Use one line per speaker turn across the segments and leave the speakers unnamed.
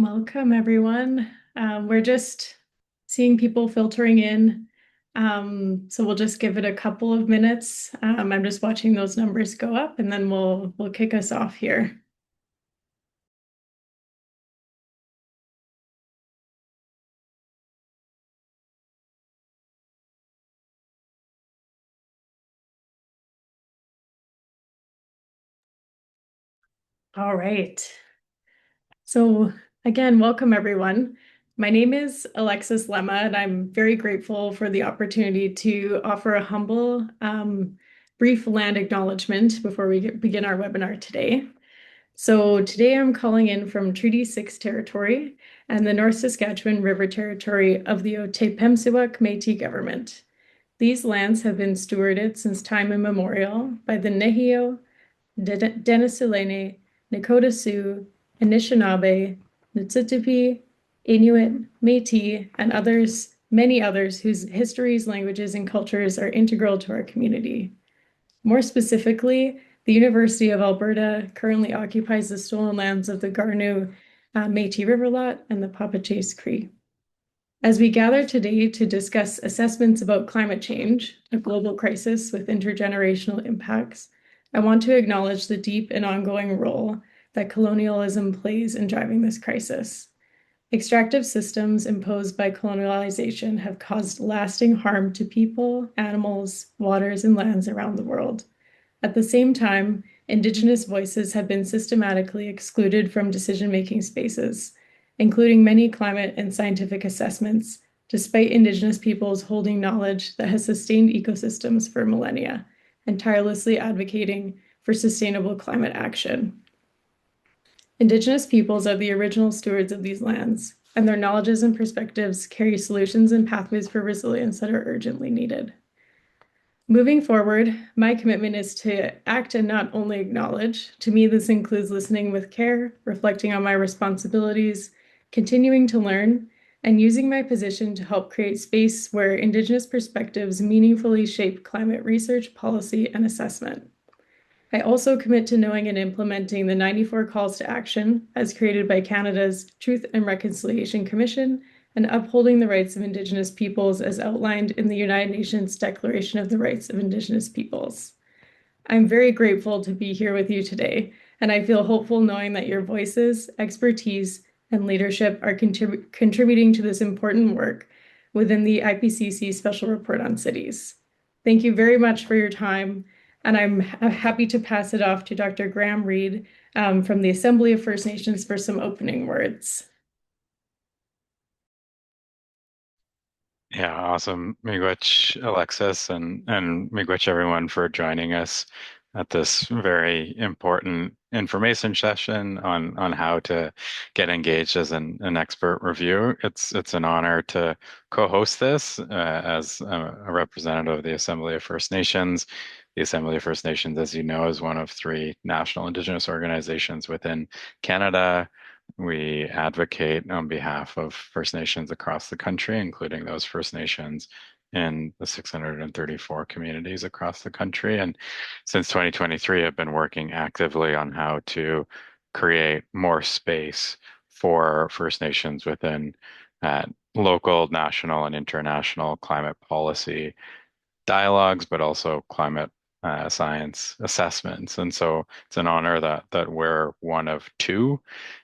Welcome, everyone. We're just seeing people filtering in. So we'll just give it a couple of minutes. I'm just watching those numbers go up, and then we'll kick us off here. All right. So again, welcome everyone. My name is Alexis Lemma, and I'm very grateful for the opportunity to offer a humble, brief land acknowledgement before we begin our webinar today. So today I'm calling in from Treaty 6 territory and the North Saskatchewan River territory of the Otipemisiwak Métis government. These lands have been stewarded since time immemorial by the Nehio, Denisilene, Nakota Sioux, Anishinaabe, Nutsutipi, Inuit, Métis, and others, many others whose histories, languages, and cultures are integral to our community. More specifically, the University of Alberta currently occupies the stolen lands of the Garnu Métis River Lot and the Papachase Cree. As we gather today to discuss assessments about climate change, a global crisis with intergenerational impacts, I want to acknowledge the deep and ongoing role that colonialism plays in driving this crisis. Extractive systems imposed by colonialization have caused lasting harm to people, animals, waters, and lands around the world. At the same time, Indigenous voices have been systematically excluded from decision-making spaces, including many climate and scientific assessments, despite Indigenous peoples holding knowledge that has sustained ecosystems for millennia and tirelessly advocating for sustainable climate action. Indigenous peoples are the original stewards of these lands, and their knowledges and perspectives carry solutions and pathways for resilience that are urgently needed. Moving forward, my commitment is to act and not only acknowledge. To me, this includes listening with care, reflecting on my responsibilities, continuing to learn, and using my position to help create space where Indigenous perspectives meaningfully shape climate research, policy, and assessment. I also commit to knowing and implementing the 94 calls to action as created by Canada's Truth and Reconciliation Commission and upholding the rights of Indigenous peoples as outlined in the United Nations Declaration of the Rights of Indigenous Peoples. I'm very grateful to be here with you today, and I feel hopeful knowing that your voices, expertise, and leadership are contributing to this important work within the IPCC Special Report on Cities. Thank you very much for your time, and I'm happy to pass it off to Dr. Graham Reed from the Assembly of First Nations for some opening words.
Yeah, awesome. Miigwech, Alexis, and miigwech everyone for joining us at this very important information session on how to get engaged as an expert review. It's an honor to co-host this as a representative of the Assembly of First Nations. The Assembly of First Nations, as you know, is one of three national Indigenous organizations within Canada. We advocate on behalf of First Nations across the country, including those First Nations in the 634 communities across the country. And since 2023, I've been working actively on how to create more space for First Nations within local, national, and international climate policy dialogues, but also climate science assessments. And so it's an honor that we're one of two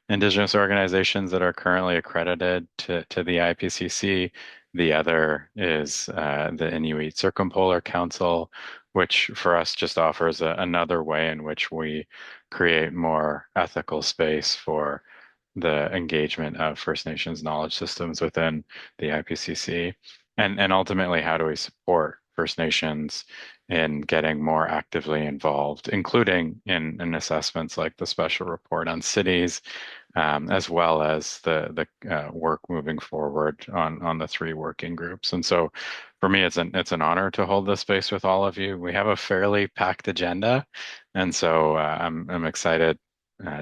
Indigenous organizations that are currently accredited to the IPCC. The other is the Inuit Circumpolar Council, which for us just offers another way in which we create more ethical space for the engagement of First Nations knowledge systems within the IPCC. And ultimately, how do we support First Nations in getting more actively involved, including in assessments like the special report on cities, as well as the work moving forward on the three working groups. And so for me, it's an honor to hold this space with all of you. We have a fairly packed agenda, and so I'm excited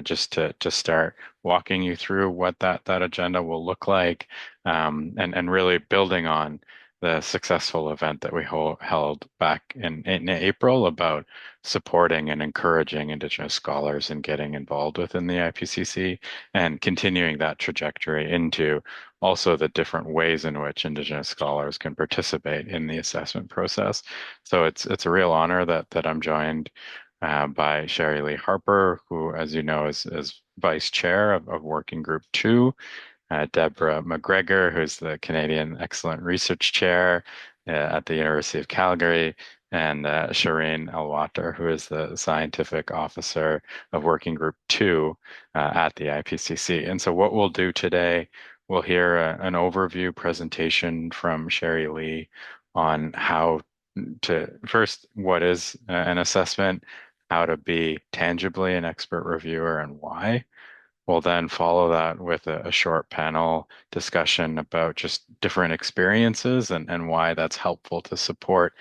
just to start walking you through what that agenda will look like, and really building on the successful event that we held back in April about supporting and encouraging Indigenous scholars in getting involved within the IPCC and continuing that trajectory into also the different ways in which Indigenous scholars can participate in the assessment process. So it's a real honor that I'm joined by Sherry Lee Harper, who, as you know, is Vice Chair of Working Group 2, Deborah McGregor, who's the Canadian Excellent Research Chair at the University of Calgary, and Shireen Alwater, who is the Scientific Officer of Working Group 2 at the IPCC. And so what we'll do today, we'll hear an overview presentation from Sherry Lee on how to, first, what is an assessment, how to be tangibly an expert reviewer and why. We'll then follow that with a short panel discussion about just different experiences and why that's helpful to support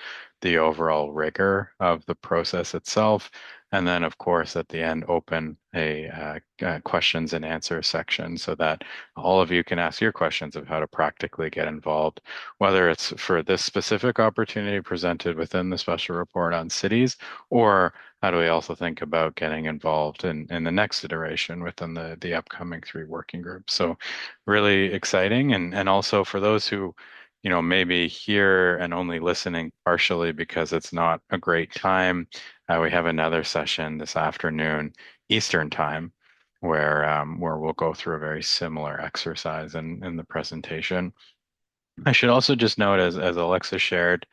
the overall rigor of the process itself. And then, of course, at the end, open a questions and answer section so that all of you can ask your questions of how to practically get involved, whether it's for this specific opportunity presented within the special report on cities, or how do we also think about getting involved in the next iteration within the upcoming 3 working groups? So really exciting. And also for those who, maybe here and only listening partially because it's not a great time, we have another session this afternoon, Eastern time, where we'll go through a very similar exercise in the presentation. I should also just note, as Alexa shared,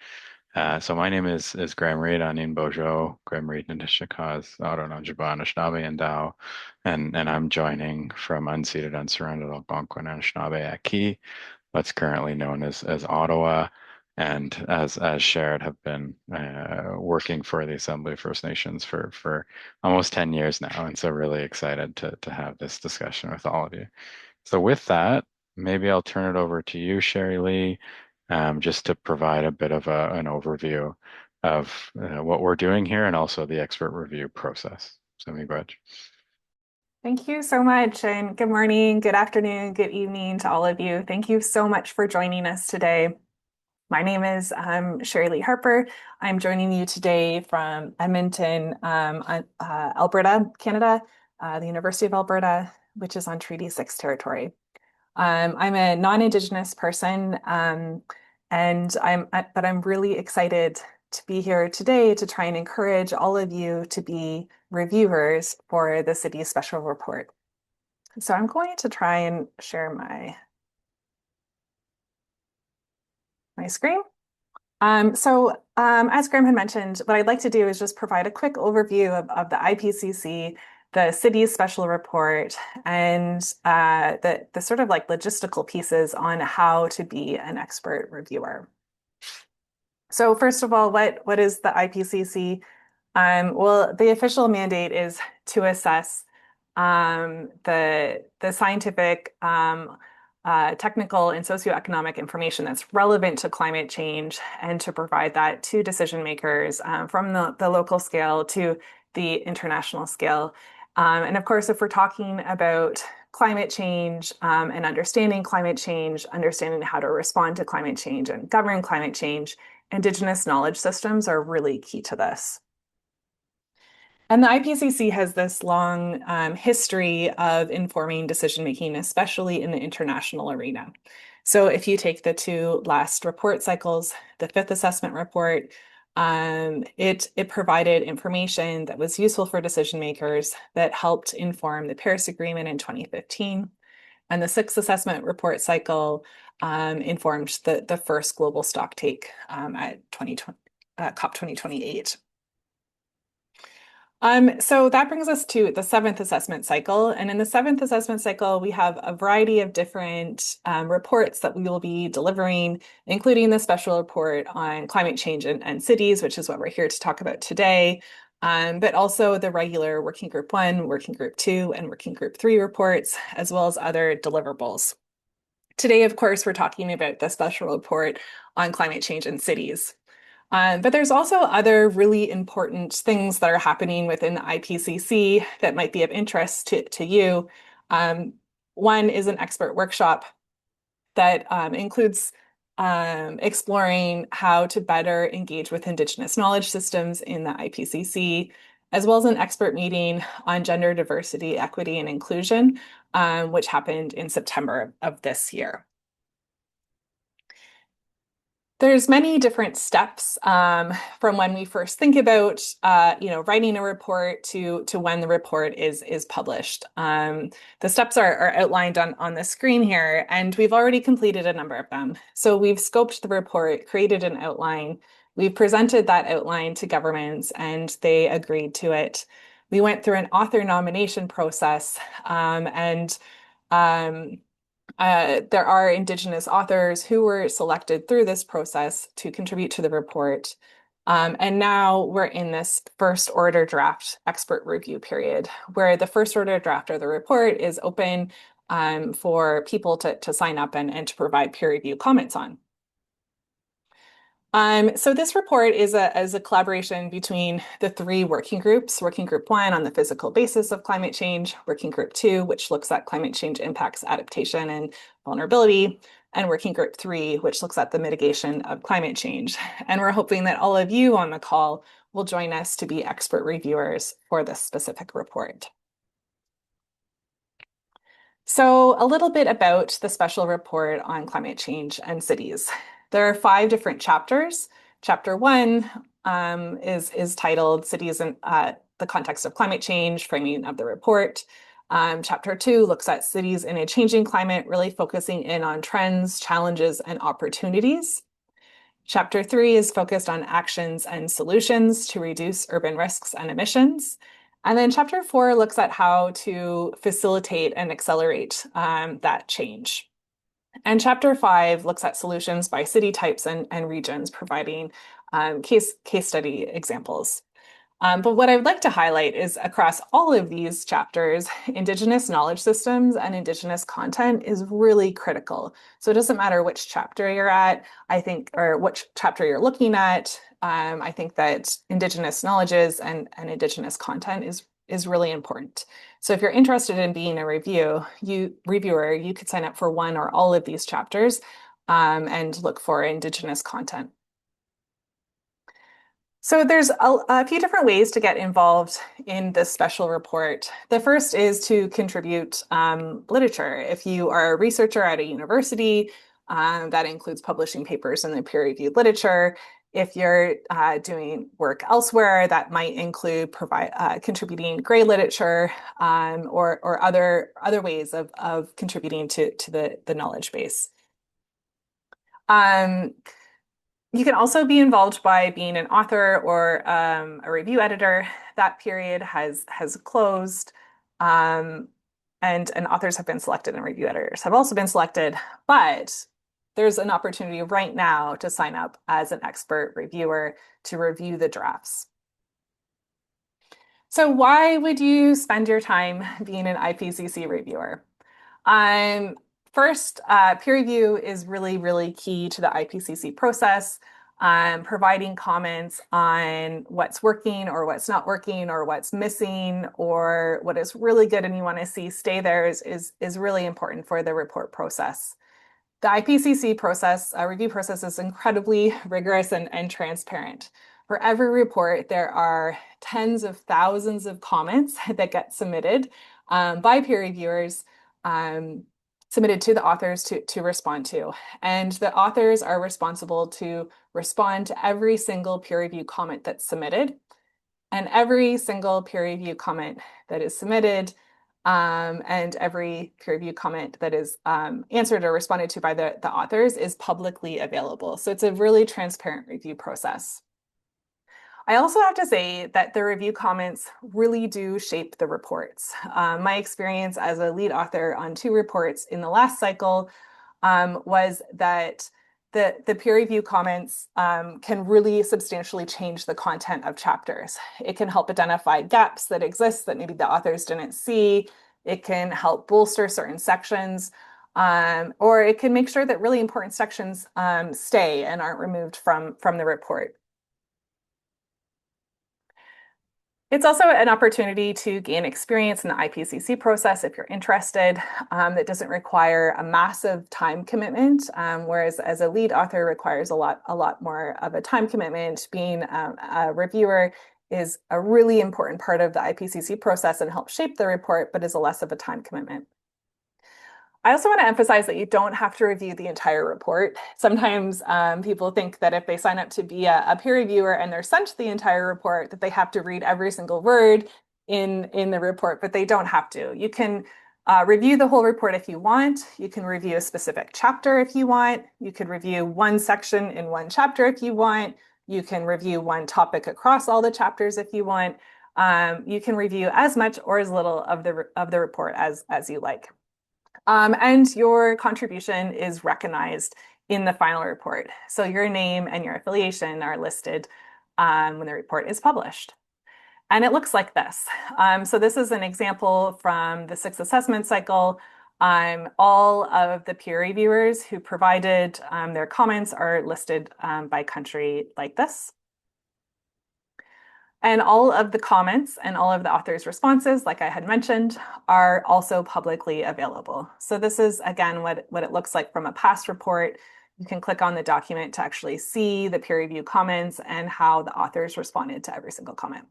so my name is Graham Reed, Anin Bojo, Graham Reed Nishikaz, Audononjiba Anishinaabe and Dao, and I'm joining from unceded, unsurrounded Algonquin Anishinaabe at Key, what's currently known as Ottawa, and as shared, have been working for the Assembly of First Nations for almost 10 years now, and so really excited to have this discussion with all of you. So with that, maybe I'll turn it over to you, Sherry Lee, just to provide a bit of an overview of what we're doing here and also the expert review process. So, Miigwech.
Thank you so much, and good morning, good afternoon, good evening to all of you. Thank you so much for joining us today. My name is Sherry Lee Harper. I'm joining you today from Edmonton, Alberta, Canada, the University of Alberta, which is on Treaty 6 territory. I'm a non-Indigenous person, but I'm really excited to be here today to try and encourage all of you to be reviewers for the city's special report. So I'm going to try and share my screen. As Graham had mentioned, what I'd like to do is just provide a quick overview of the IPCC, the city's special report, and the sort of like logistical pieces on how to be an expert reviewer. So first of all, what is the IPCC? Well, the official mandate is to assess the scientific, technical, and socioeconomic information that's relevant to climate change and to provide that to decision makers from the local scale to the international scale. And of course, if we're talking about climate change and understanding climate change, understanding how to respond to climate change and govern climate change, Indigenous knowledge systems are really key to this. And the IPCC has this long history of informing decision-making, especially in the international arena. So if you take the 2 last report cycles, the 5th assessment report, it provided information that was useful for decision makers that helped inform the Paris Agreement in 2015. And the 6th assessment report cycle informed the first global stocktake at COP 2028. So that brings us to the 7th assessment cycle. And in the 7th assessment cycle, we have a variety of different reports that we will be delivering, including the special report on climate change and cities, which is what we're here to talk about today, but also the regular Working Group 1, Working Group 2, and Working Group 3 reports, as well as other deliverables. Today, of course, we're talking about the special report on climate change in cities. But there's also other really important things that are happening within the IPCC that might be of interest to you. One is an expert workshop that includes exploring how to better engage with Indigenous knowledge systems in the IPCC, as well as an expert meeting on gender diversity, equity, and inclusion, which happened in September of this year. There's many different steps from when we first think about writing a report to when the report is published. The steps are outlined on the screen here, and we've already completed a number of them. So we've scoped the report, created an outline, we've presented that outline to governments, and they agreed to it. We went through an author nomination process, and there are Indigenous authors who were selected through this process to contribute to the report. And now we're in this first order draft expert review period, where the first order draft of the report is open for people to sign up and to provide peer review comments on. So this report is a collaboration between the three working groups: Working Group 1 on the physical basis of climate change, Working Group 2, which looks at climate change impacts, adaptation, and vulnerability, and Working Group 3, which looks at the mitigation of climate change. And we're hoping that all of you on the call will join us to be expert reviewers for this specific report. So a little bit about the special report on climate change and cities. There are 5 different chapters. Chapter 1 is titled Cities in the Context of Climate Change, Framing of the Report. Chapter 2 looks at cities in a changing climate, really focusing in on trends, challenges, and opportunities. Chapter 3 is focused on actions and solutions to reduce urban risks and emissions. And then Chapter 4 looks at how to facilitate and accelerate that change. And Chapter 5 looks at solutions by city types and regions, providing case study examples. But what I would like to highlight is across all of these chapters, Indigenous knowledge systems and Indigenous content is really critical. So it doesn't matter which chapter you're at, I think, or which chapter you're looking at. I think that Indigenous knowledges and Indigenous content is really important. So if you're interested in being a reviewer, you could sign up for one or all of these chapters and look for Indigenous content. So there's a few different ways to get involved in this special report. The first is to contribute literature. If you are a researcher at a university, that includes publishing papers in the peer-reviewed literature. If you're doing work elsewhere, that might include contributing grey literature or other ways of contributing to the knowledge base. You can also be involved by being an author or a review editor. That period has closed, and authors have been selected and review editors have also been selected, but there's an opportunity right now to sign up as an expert reviewer to review the drafts. So why would you spend your time being an IPCC reviewer? First, peer review is really, really key to the IPCC process. Providing comments on what's working or what's not working or what's missing or what is really good and you want to see stay there is really important for the report process. The IPCC process, review process, is incredibly rigorous and transparent. For every report, there are tens of thousands of comments that get submitted by peer reviewers, submitted to the authors to respond to. And the authors are responsible to respond to every single peer review comment that's submitted. And every single peer review comment that is submitted and every peer review comment that is answered or responded to by the authors is publicly available. So it's a really transparent review process. I also have to say that the review comments really do shape the reports. My experience as a lead author on 2 reports in the last cycle was that the peer review comments can really substantially change the content of chapters. It can help identify gaps that exist that maybe the authors didn't see. It can help bolster certain sections, or it can make sure that really important sections stay and aren't removed from the report. It's also an opportunity to gain experience in the IPCC process if you're interested. That doesn't require a massive time commitment, whereas as a lead author requires a lot more of a time commitment. Being a reviewer is a really important part of the IPCC process and helps shape the report, but is a less of a time commitment. I also want to emphasize that you don't have to review the entire report. Sometimes people think that if they sign up to be a peer reviewer and they're sent the entire report, that they have to read every single word in the report, but they don't have to. You can review the whole report if you want. You can review a specific chapter if you want. You could review one section in one chapter if you want. You can review one topic across all the chapters if you want. You can review as much or as little of the report as you like. And your contribution is recognized in the final report. So your name and your affiliation are listed when the report is published. And it looks like this. So this is an example from the 6th assessment cycle. All of the peer reviewers who provided their comments are listed by country like this. And all of the comments and all of the author's responses, like I had mentioned, are also publicly available. So this is, again, what it looks like from a past report. You can click on the document to actually see the peer review comments and how the authors responded to every single comment.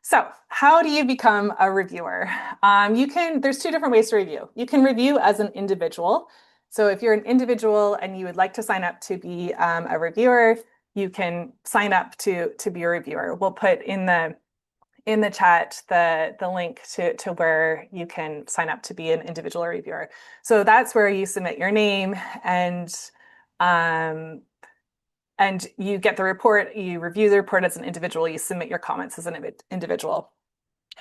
So how do you become a reviewer? There's two different ways to review. You can review as an individual. So if you're an individual and you would like to sign up to be a reviewer, you can sign up to be a reviewer. We'll put in the chat the link to where you can sign up to be an individual reviewer. So that's where you submit your name and you get the report, you review the report as an individual, you submit your comments as an individual.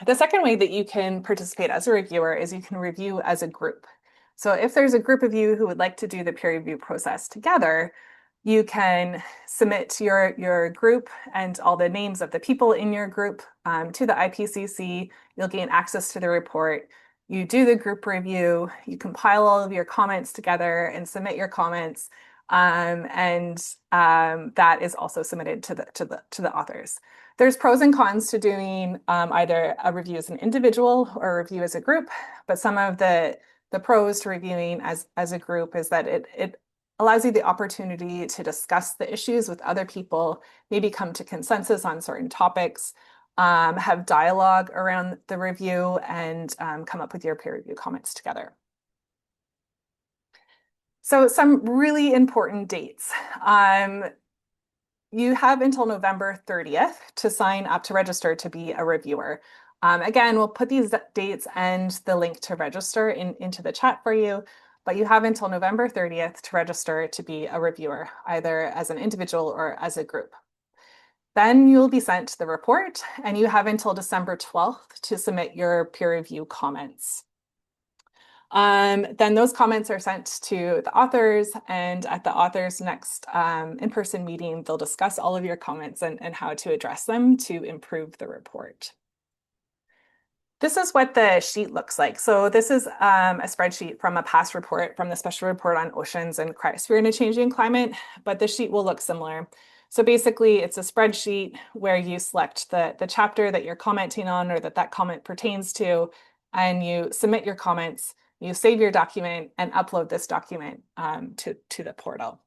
The second way that you can participate as a reviewer is you can review as a group. So if there's a group of you who would like to do the peer review process together, you can submit your group and all the names of the people in your group to the IPCC. You'll gain access to the report. You do the group review, you compile all of your comments together and submit your comments. That is also submitted to the authors. There's pros and cons to doing either a review as an individual or a review as a group, but some of the pros to reviewing as a group is that it allows you the opportunity to discuss the issues with other people, maybe come to consensus on certain topics, have dialogue around the review, and come up with your peer review comments together. So some really important dates. You have until November 30th to sign up to register to be a reviewer. Again, we'll put these dates and the link to register into the chat for you, but you have until November 30th to register to be a reviewer, either as an individual or as a group. Then you'll be sent the report, and you have until December 12th to submit your peer review comments. Then those comments are sent to the authors, and at the authors' next in-person meeting, they'll discuss all of your comments and how to address them to improve the report. This is what the sheet looks like. So this is a spreadsheet from a past report from the special report on oceans and cryosphere in a changing climate, but the sheet will look similar. So basically it's a spreadsheet where you select the chapter that you're commenting on or that comment pertains to, and you submit your comments, you save your document and upload this document to the portal.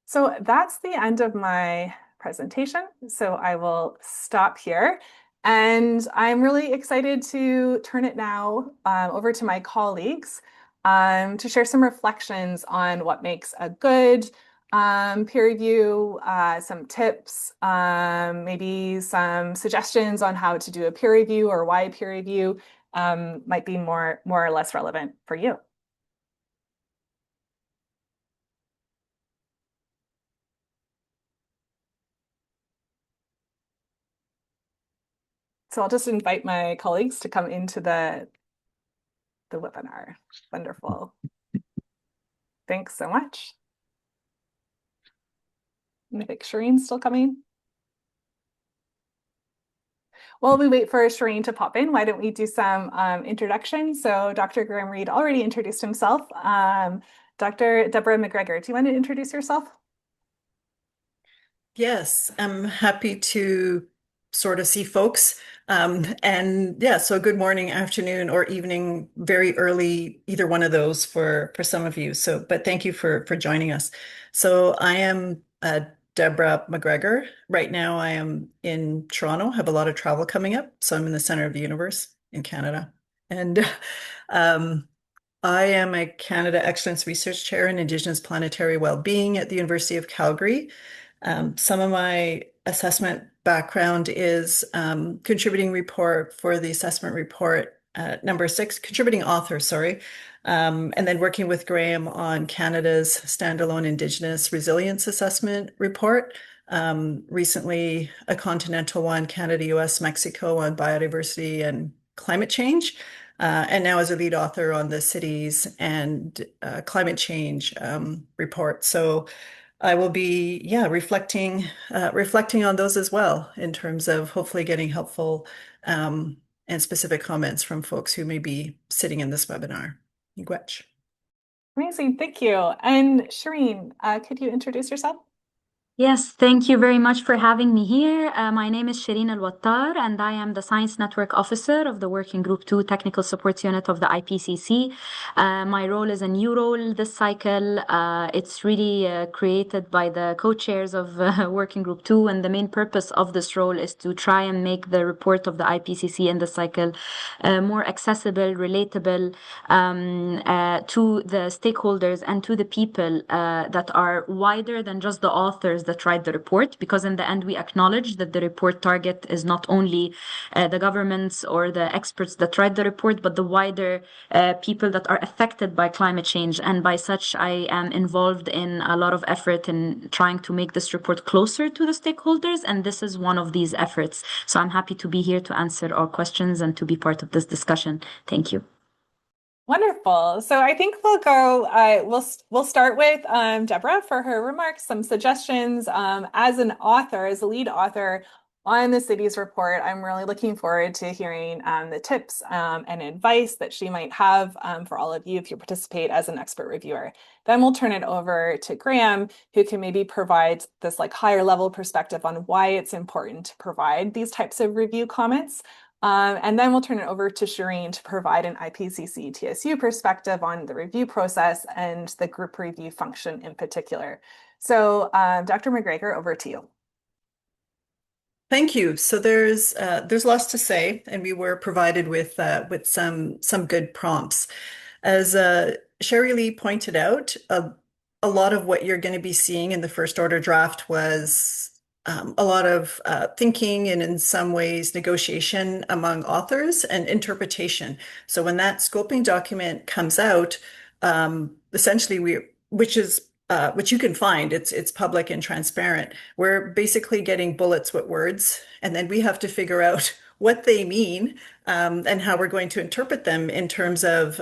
So that's the end of my presentation. So I will stop here. And I'm really excited to turn it now over to my colleagues to share some reflections on what makes a good peer review, some tips, maybe some suggestions on how to do a peer review or why peer review might be more or less relevant for you. So I'll just invite my colleagues to come into the webinar. Wonderful. Thanks so much. I think Shireen's still coming. While we wait for Shireen to pop in, why don't we do some introductions? So Dr. Graham Reed already introduced himself. Dr. Deborah McGregor, do you want to introduce yourself?
Yes, I'm happy to sort of see folks. And yeah, so good morning, afternoon, or evening, very early, either one of those for some of you. So, but thank you for joining us. So I am Deborah McGregor. Right now, I am in Toronto. Have a lot of travel coming up, so I'm in the center of the universe in Canada, and um, I am a Canada Excellence Research Chair in Indigenous Planetary Wellbeing at the University of Calgary. Some of my assessment background is contributing report for the assessment report number 6, contributing author, sorry, and then working with Graham on Canada's standalone Indigenous Resilience Assessment report. Recently, a continental one, Canada, US, Mexico on biodiversity and climate change. And now as a lead author on the cities and climate change report. So I will be, yeah, reflecting on those as well in terms of hopefully getting helpful and specific comments from folks who may be sitting in this webinar. Miigwech.
Amazing, thank you. And Shireen, could you introduce yourself?
Yes, thank you very much for having me here. My name is Shireen Al-Wattar, and I am the Science Network Officer of the Working Group 2 Technical Support Unit of the IPCC. My role is a new role this cycle. It's really created by the co-chairs of Working Group 2, and the main purpose of this role is to try and make the report of the IPCC in the cycle more accessible, relatable to the stakeholders and to the people that are wider than just the authors that write the report, because in the end we acknowledge that the report target is not only the governments or the experts that write the report, but the wider people that are affected by climate change. And by such, I am involved in a lot of effort in trying to make this report closer to the stakeholders, and this is one of these efforts. So I'm happy to be here to answer all questions and to be part of this discussion. Thank you.
Wonderful. So I think we'll start with Deborah for her remarks, some suggestions. As an author, as a lead author on the city's report, I'm really looking forward to hearing the tips and advice that she might have for all of you if you participate as an expert reviewer. Then we'll turn it over to Graham, who can maybe provide this like higher level perspective on why it's important to provide these types of review comments. And then we'll turn it over to Shireen to provide an IPCC TSU perspective on the review process and the group review function in particular. So Dr. McGregor, over to you.
Thank you. So there's lots to say, and we were provided with some good prompts. As Sherry Lee pointed out, a lot of what you're going to be seeing in the first order draft was a lot of thinking and in some ways negotiation among authors and interpretation. So when that scoping document comes out, essentially which you can find, it's public and transparent. We're basically getting bullets with words, and then we have to figure out what they mean and how we're going to interpret them in terms of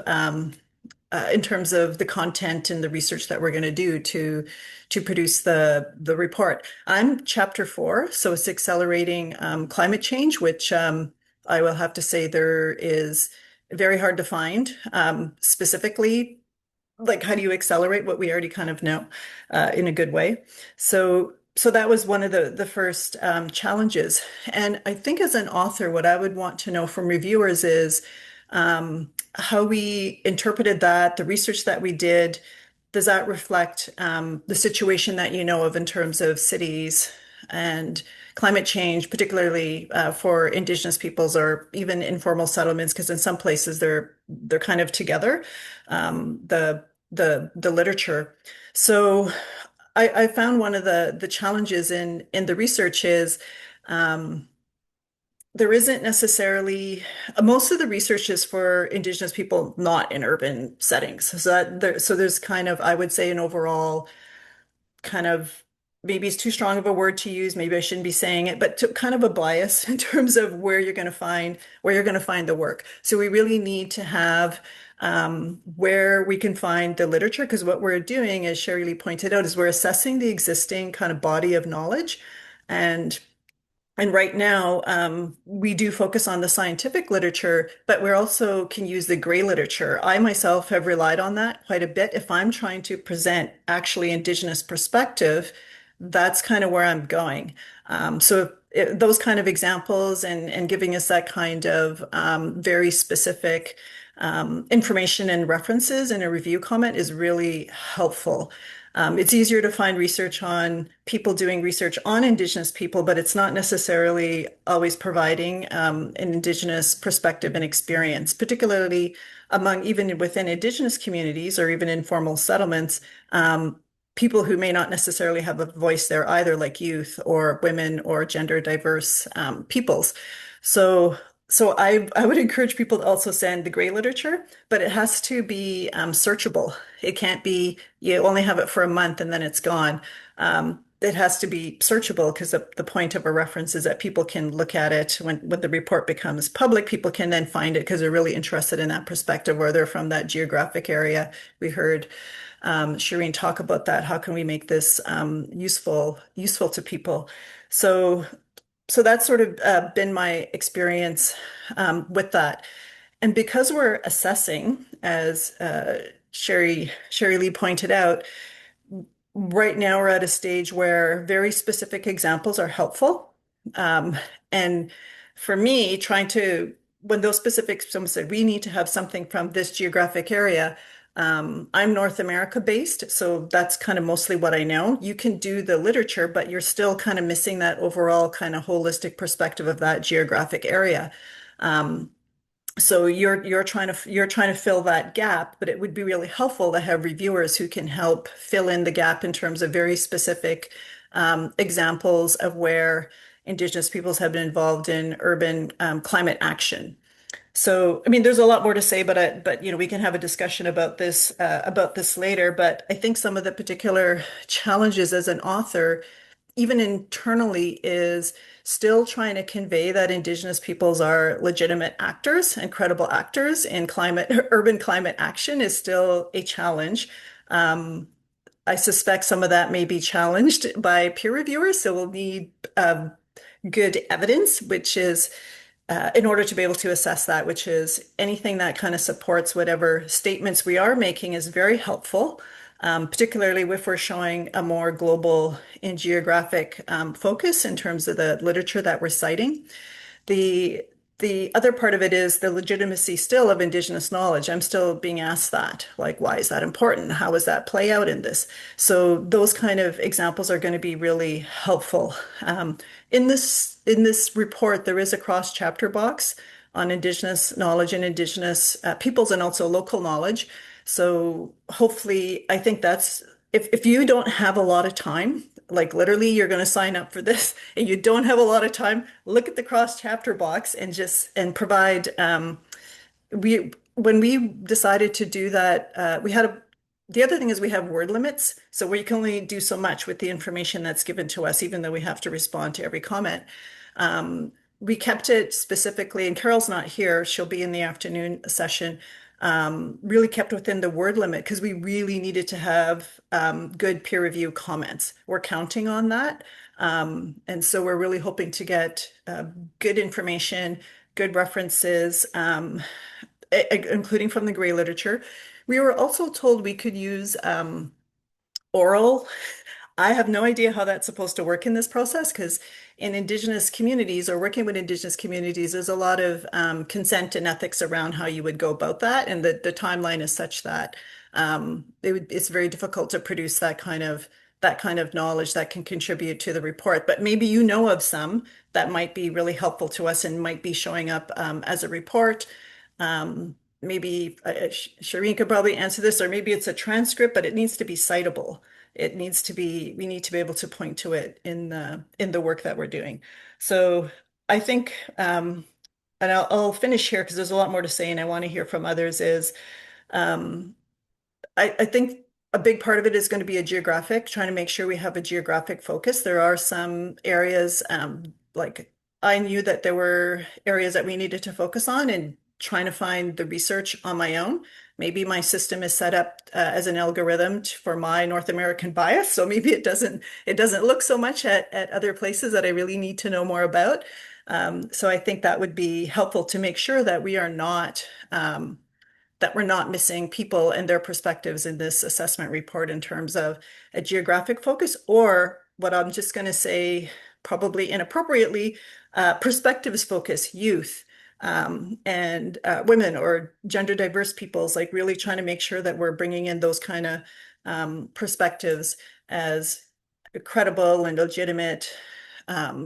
the content and the research that we're going to do to produce the report. I'm chapter 4, so it's accelerating climate change, which I will have to say there is very hard to find specifically. Like, how do you accelerate what we already kind of know in a good way? So that was one of the first challenges. And I think as an author, what I would want to know from reviewers is how we interpreted that, the research that we did. Does that reflect the situation that you know of in terms of cities and climate change, particularly for Indigenous peoples or even informal settlements? Because in some places they're kind of together. The literature. So I found one of the challenges in the research is there isn't necessarily most of the research is for Indigenous people not in urban settings. So there's kind of, I would say, an overall kind of, maybe it's too strong of a word to use, maybe I shouldn't be saying it, but kind of a bias in terms of where you're going to find the work. So we really need to have where we can find the literature, because what we're doing, as Sherry Lee pointed out, is we're assessing the existing kind of body of knowledge. And right now, we do focus on the scientific literature, but we also can use the gray literature. I myself have relied on that quite a bit. If I'm trying to present actually Indigenous perspective, that's kind of where I'm going. Those kind of examples and giving us that kind of very specific information and references in a review comment is really helpful. It's easier to find research on people doing research on Indigenous people, but it's not necessarily always providing an Indigenous perspective and experience, particularly among even within Indigenous communities or even informal settlements. People who may not necessarily have a voice there either, like youth or women or gender diverse peoples. So, so I would encourage people to also send the gray literature, but it has to be searchable. It can't be you only have it for a month and then it's gone. It has to be searchable because the point of a reference is that people can look at it when the report becomes public. People can then find it because they're really interested in that perspective or they're from that geographic area. We heard Shireen talk about that. How can we make this useful to people? So that's sort of been my experience with that. And because we're assessing, as Sherry Lee pointed out, right now we're at a stage where very specific examples are helpful. And for me, when those specific, someone said, we need to have something from this geographic area. I'm North America based, so that's kind of mostly what I know. You can do the literature, but you're still kind of missing that overall kind of holistic perspective of that geographic area. So you're trying to fill that gap, but it would be really helpful to have reviewers who can help fill in the gap in terms of very specific examples of where Indigenous peoples have been involved in urban climate action. So, I mean, there's a lot more to say, but we can have a discussion about this later. But I think some of the particular challenges as an author, even internally, is still trying to convey that Indigenous peoples are legitimate actors and credible actors in urban climate action is still a challenge. I suspect some of that may be challenged by peer reviewers, so we'll need good evidence, which is in order to be able to assess that, which is anything that kind of supports whatever statements we are making is very helpful, particularly if we're showing a more global and geographic focus in terms of the literature that we're citing. The other part of it is the legitimacy still of Indigenous knowledge. I'm still being asked that, like, why is that important? How does that play out in this? So those kind of examples are going to be really helpful. In this report, there is a cross-chapter box on Indigenous knowledge and Indigenous peoples and also local knowledge. So hopefully, I think that's if you don't have a lot of time, like literally you're going to sign up for this and you don't have a lot of time, look at the cross-chapter box and provide when we decided to do that, the other thing is we have word limits, so we can only do so much with the information that's given to us, even though we have to respond to every comment. We kept it specifically, and Carol's not here, she'll be in the afternoon session, really kept within the word limit because we really needed to have good peer review comments. We're counting on that. And so we're really hoping to get good information, good references, including from the gray literature. We were also told we could use oral. I have no idea how that's supposed to work in this process because in Indigenous communities or working with Indigenous communities, there's a lot of consent and ethics around how you would go about that. And the timeline is such that it's very difficult to produce that kind of knowledge that can contribute to the report. But maybe you know of some that might be really helpful to us and might be showing up as a report. Maybe Shireen could probably answer this, or maybe it's a transcript, but it needs to be citable. We need to be able to point to it in the work that we're doing. So I think, and I'll finish here because there's a lot more to say and I want to hear from others is, I think a big part of it is going to be trying to make sure we have a geographic focus. There are some areas, like I knew that there were areas that we needed to focus on and trying to find the research on my own. Maybe my system is set up as an algorithm for my North American bias. So maybe it doesn't look so much at other places that I really need to know more about. So I think that would be helpful to make sure that we are not, that we're not missing people and their perspectives in this assessment report in terms of a geographic focus or what I'm just going to say, probably inappropriately, perspectives focus, youth, and women or gender diverse peoples, like really trying to make sure that we're bringing in those kind of perspectives as credible and legitimate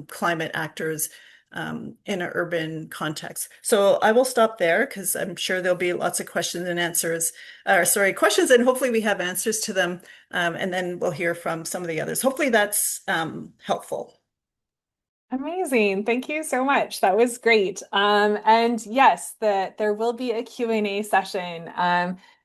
climate actors in an urban context. So I will stop there because I'm sure there'll be lots of questions and answers, or sorry, questions, and hopefully we have answers to them. And then we'll hear from some of the others. Hopefully that's helpful.
Amazing. Thank you so much. That was great. And yes, there will be a Q&A session.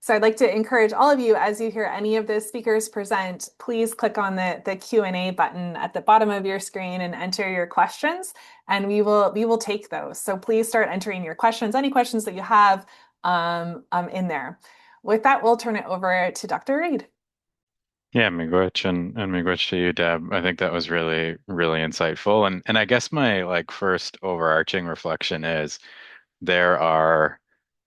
So I'd like to encourage all of you, as you hear any of the speakers present, please click on the Q&A button at the bottom of your screen and enter your questions, and we will take those. So please start entering your questions, any questions that you have in there. With that, we'll turn it over to Dr. Reid.
Yeah, miigwech and miigwech to you, Deb. I think that was really, really insightful. And I guess my like first overarching reflection is there are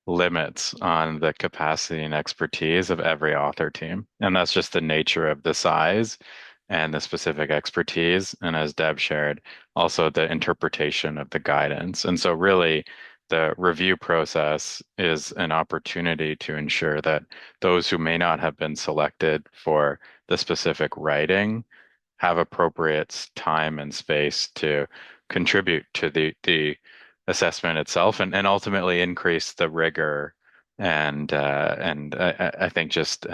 limits on the capacity and expertise of every author team. And that's just the nature of the size and the specific expertise. And as Deb shared, also the interpretation of the guidance. And so really the review process is an opportunity to ensure that those who may not have been selected for the specific writing have appropriate time and space to contribute to the assessment itself and ultimately increase the rigor and I think just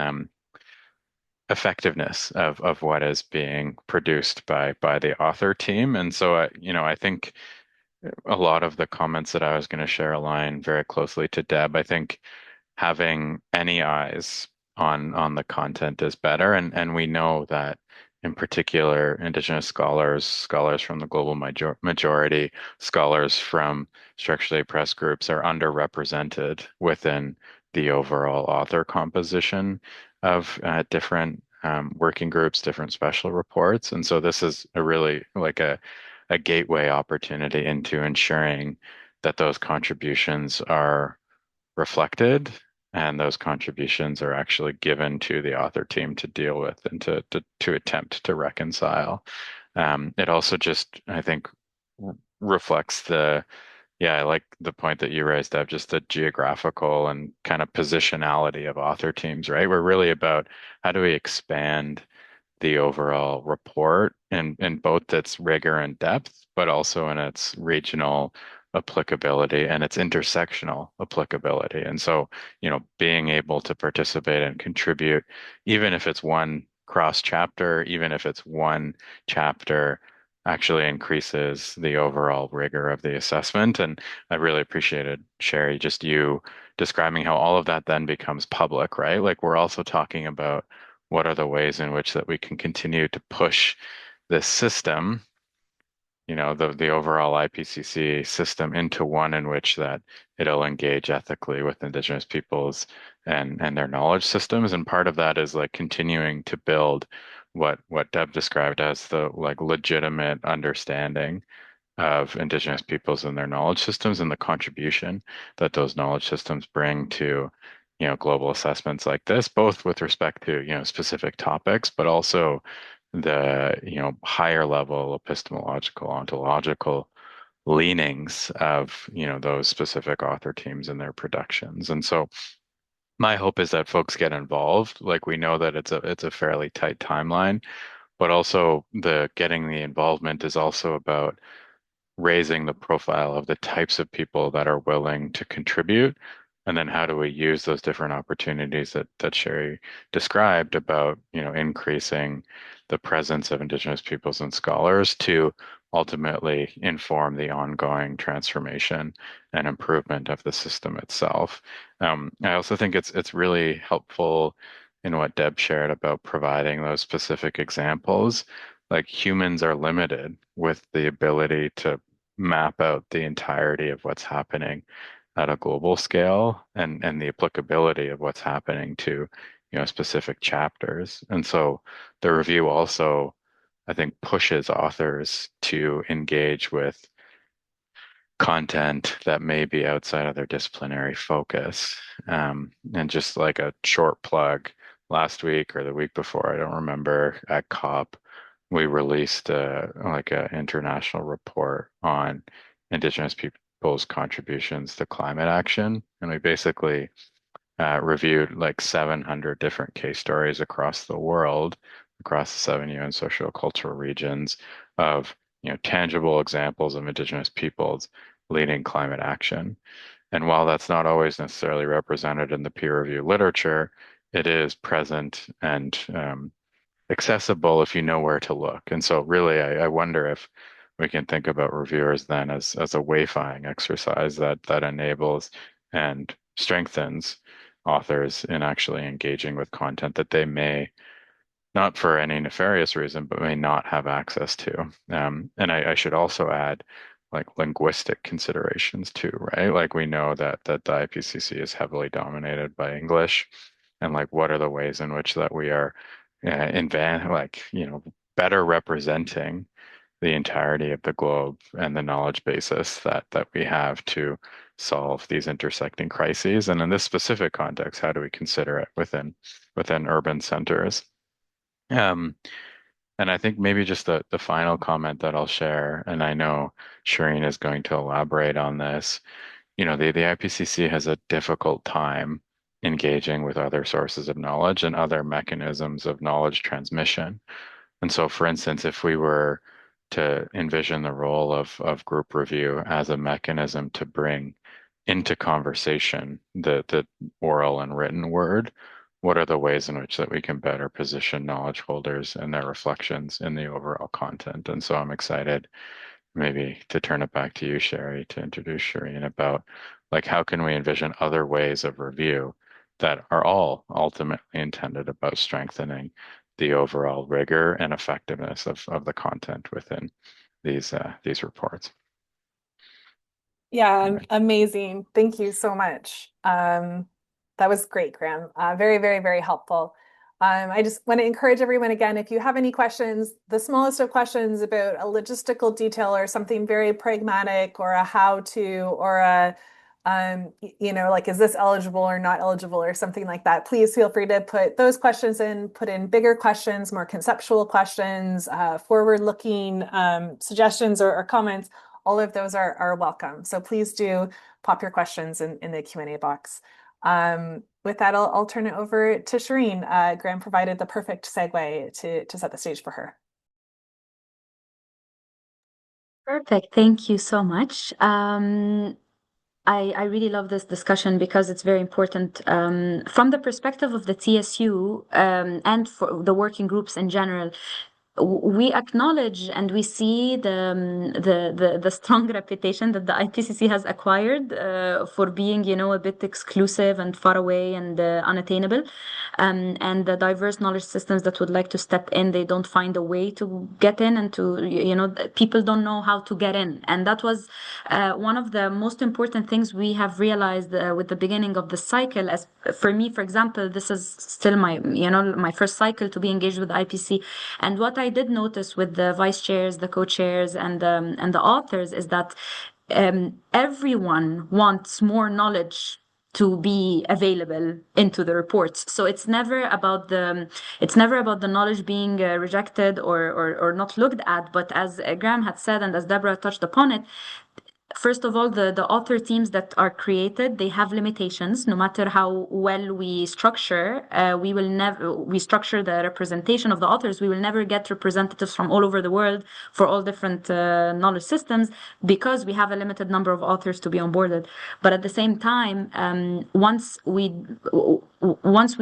effectiveness of what is being produced by the author team. And so I think a lot of the comments that I was going to share align very closely to Deb. I think having any eyes on the content is better, and we know that in particular Indigenous scholars from the global majority, scholars from structurally oppressed groups are underrepresented within the overall author composition of different working groups, different special reports. And so this is a really like a gateway opportunity into ensuring that those contributions are reflected and those contributions are actually given to the author team to deal with and to attempt to reconcile. It also just, I think, reflects I like the point that you raised, Deb, just the geographical and kind of positionality of author teams, right? We're really about how do we expand the overall report in both its rigor and depth, but also in its regional applicability and its intersectional applicability. And so, being able to participate and contribute, even if it's one cross chapter, even if it's one chapter, actually increases the overall rigor of the assessment. And I really appreciated, Sherry, just you describing how all of that then becomes public, right? Like we're also talking about what are the ways in which that we can continue to push this system, the overall IPCC system into one in which that it'll engage ethically with Indigenous peoples and their knowledge systems. And part of that is like continuing to build what Deb described as the like legitimate understanding of Indigenous peoples and their knowledge systems and the contribution that those knowledge systems bring to global assessments like this, both with respect to specific topics, but also the higher level epistemological ontological leanings of those specific author teams and their productions. And so my hope is that folks get involved. Like we know that it's a fairly tight timeline, but also the getting the involvement is also about raising the profile of the types of people that are willing to contribute. And then how do we use those different opportunities that Sherry described about, increasing the presence of Indigenous peoples and scholars to ultimately inform the ongoing transformation and improvement of the system itself. I also think it's really helpful in what Deb shared about providing those specific examples. Like humans are limited with the ability to map out the entirety of what's happening at a global scale and the applicability of what's happening to specific chapters. And so the review also, I think, pushes authors to engage with content that may be outside of their disciplinary focus. And just like a short plug, last week or the week before, I don't remember, at COP, we released like an international report on Indigenous people's contributions to climate action, and we basically reviewed like 700 different case stories across the world, across the 7 UN sociocultural regions of tangible examples of Indigenous peoples leading climate action. And while that's not always necessarily represented in the peer review literature, it is present and accessible if you know where to look. And so really, I wonder if we can think about reviewers then as a wayfinding exercise that enables and strengthens authors in actually engaging with content that they may, not for any nefarious reason, but may not have access to. And I should also add like linguistic considerations too, right? Like we know that the IPCC is heavily dominated by English, and like what are the ways in which that we are better representing the entirety of the globe and the knowledge basis that we have to solve these intersecting crises. And in this specific context, how do we consider it within urban centers? Um, and I think maybe just the final comment that I'll share, and I know Shireen is going to elaborate on this. The IPCC has a difficult time engaging with other sources of knowledge and other mechanisms of knowledge transmission. And so, for instance, if we were to envision the role of group review as a mechanism to bring into conversation the oral and written word, what are the ways in which that we can better position knowledge holders and their reflections in the overall content? And so I'm excited maybe to turn it back to you, Sherry, to introduce Shireen about like how can we envision other ways of review that are all ultimately intended about strengthening the overall rigor and effectiveness of the content within these reports.
Yeah, amazing. Thank you so much. That was great, Graham. Very, very, very helpful. I just want to encourage everyone again, if you have any questions, the smallest of questions about a logistical detail or something very pragmatic or a how-to or a, like, is this eligible or not eligible or something like that, please feel free to put those questions in, put in bigger questions, more conceptual questions, forward-looking suggestions or comments. All of those are welcome. So please do pop your questions in the Q&A box. With that, I'll turn it over to Shireen. Graham provided the perfect segue to set the stage for her.
Perfect. Thank you so much. I really love this discussion because it's very important from the perspective of the TSU and for the working groups in general. We acknowledge and we see the strong reputation that the IPCC has acquired for being, a bit exclusive and far away and unattainable. And the diverse knowledge systems that would like to step in, they don't find a way to get in, and people don't know how to get in. And that was one of the most important things we have realized with the beginning of the cycle. As for me, for example, this is still my first cycle to be engaged with the IPCC. And what I did notice with the vice chairs, the co-chairs, and the authors is that everyone wants more knowledge to be available into the reports. So it's never about the knowledge being rejected or not looked at. But as Graham had said, and as Deborah touched upon it, first of all, the author teams that are created, they have limitations. No matter how well we structure, we structure the representation of the authors, we will never get representatives from all over the world for all different knowledge systems because we have a limited number of authors to be onboarded. But at the same time, once we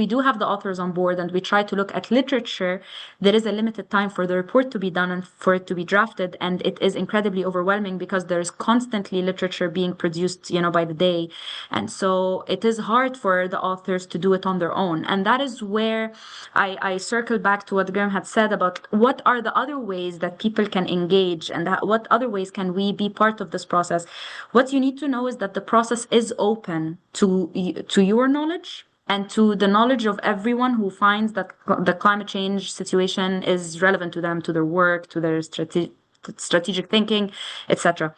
do have the authors on board and we try to look at literature, there is a limited time for the report to be done and for it to be drafted. And it is incredibly overwhelming because there is constantly literature being produced, by the day. And so it is hard for the authors to do it on their own. And that is where I circle back to what Graham had said about what are the other ways that people can engage and what other ways can we be part of this process. What you need to know is that the process is open to your knowledge and to the knowledge of everyone who finds that the climate change situation is relevant to them, to their work, to their strategic thinking, etc.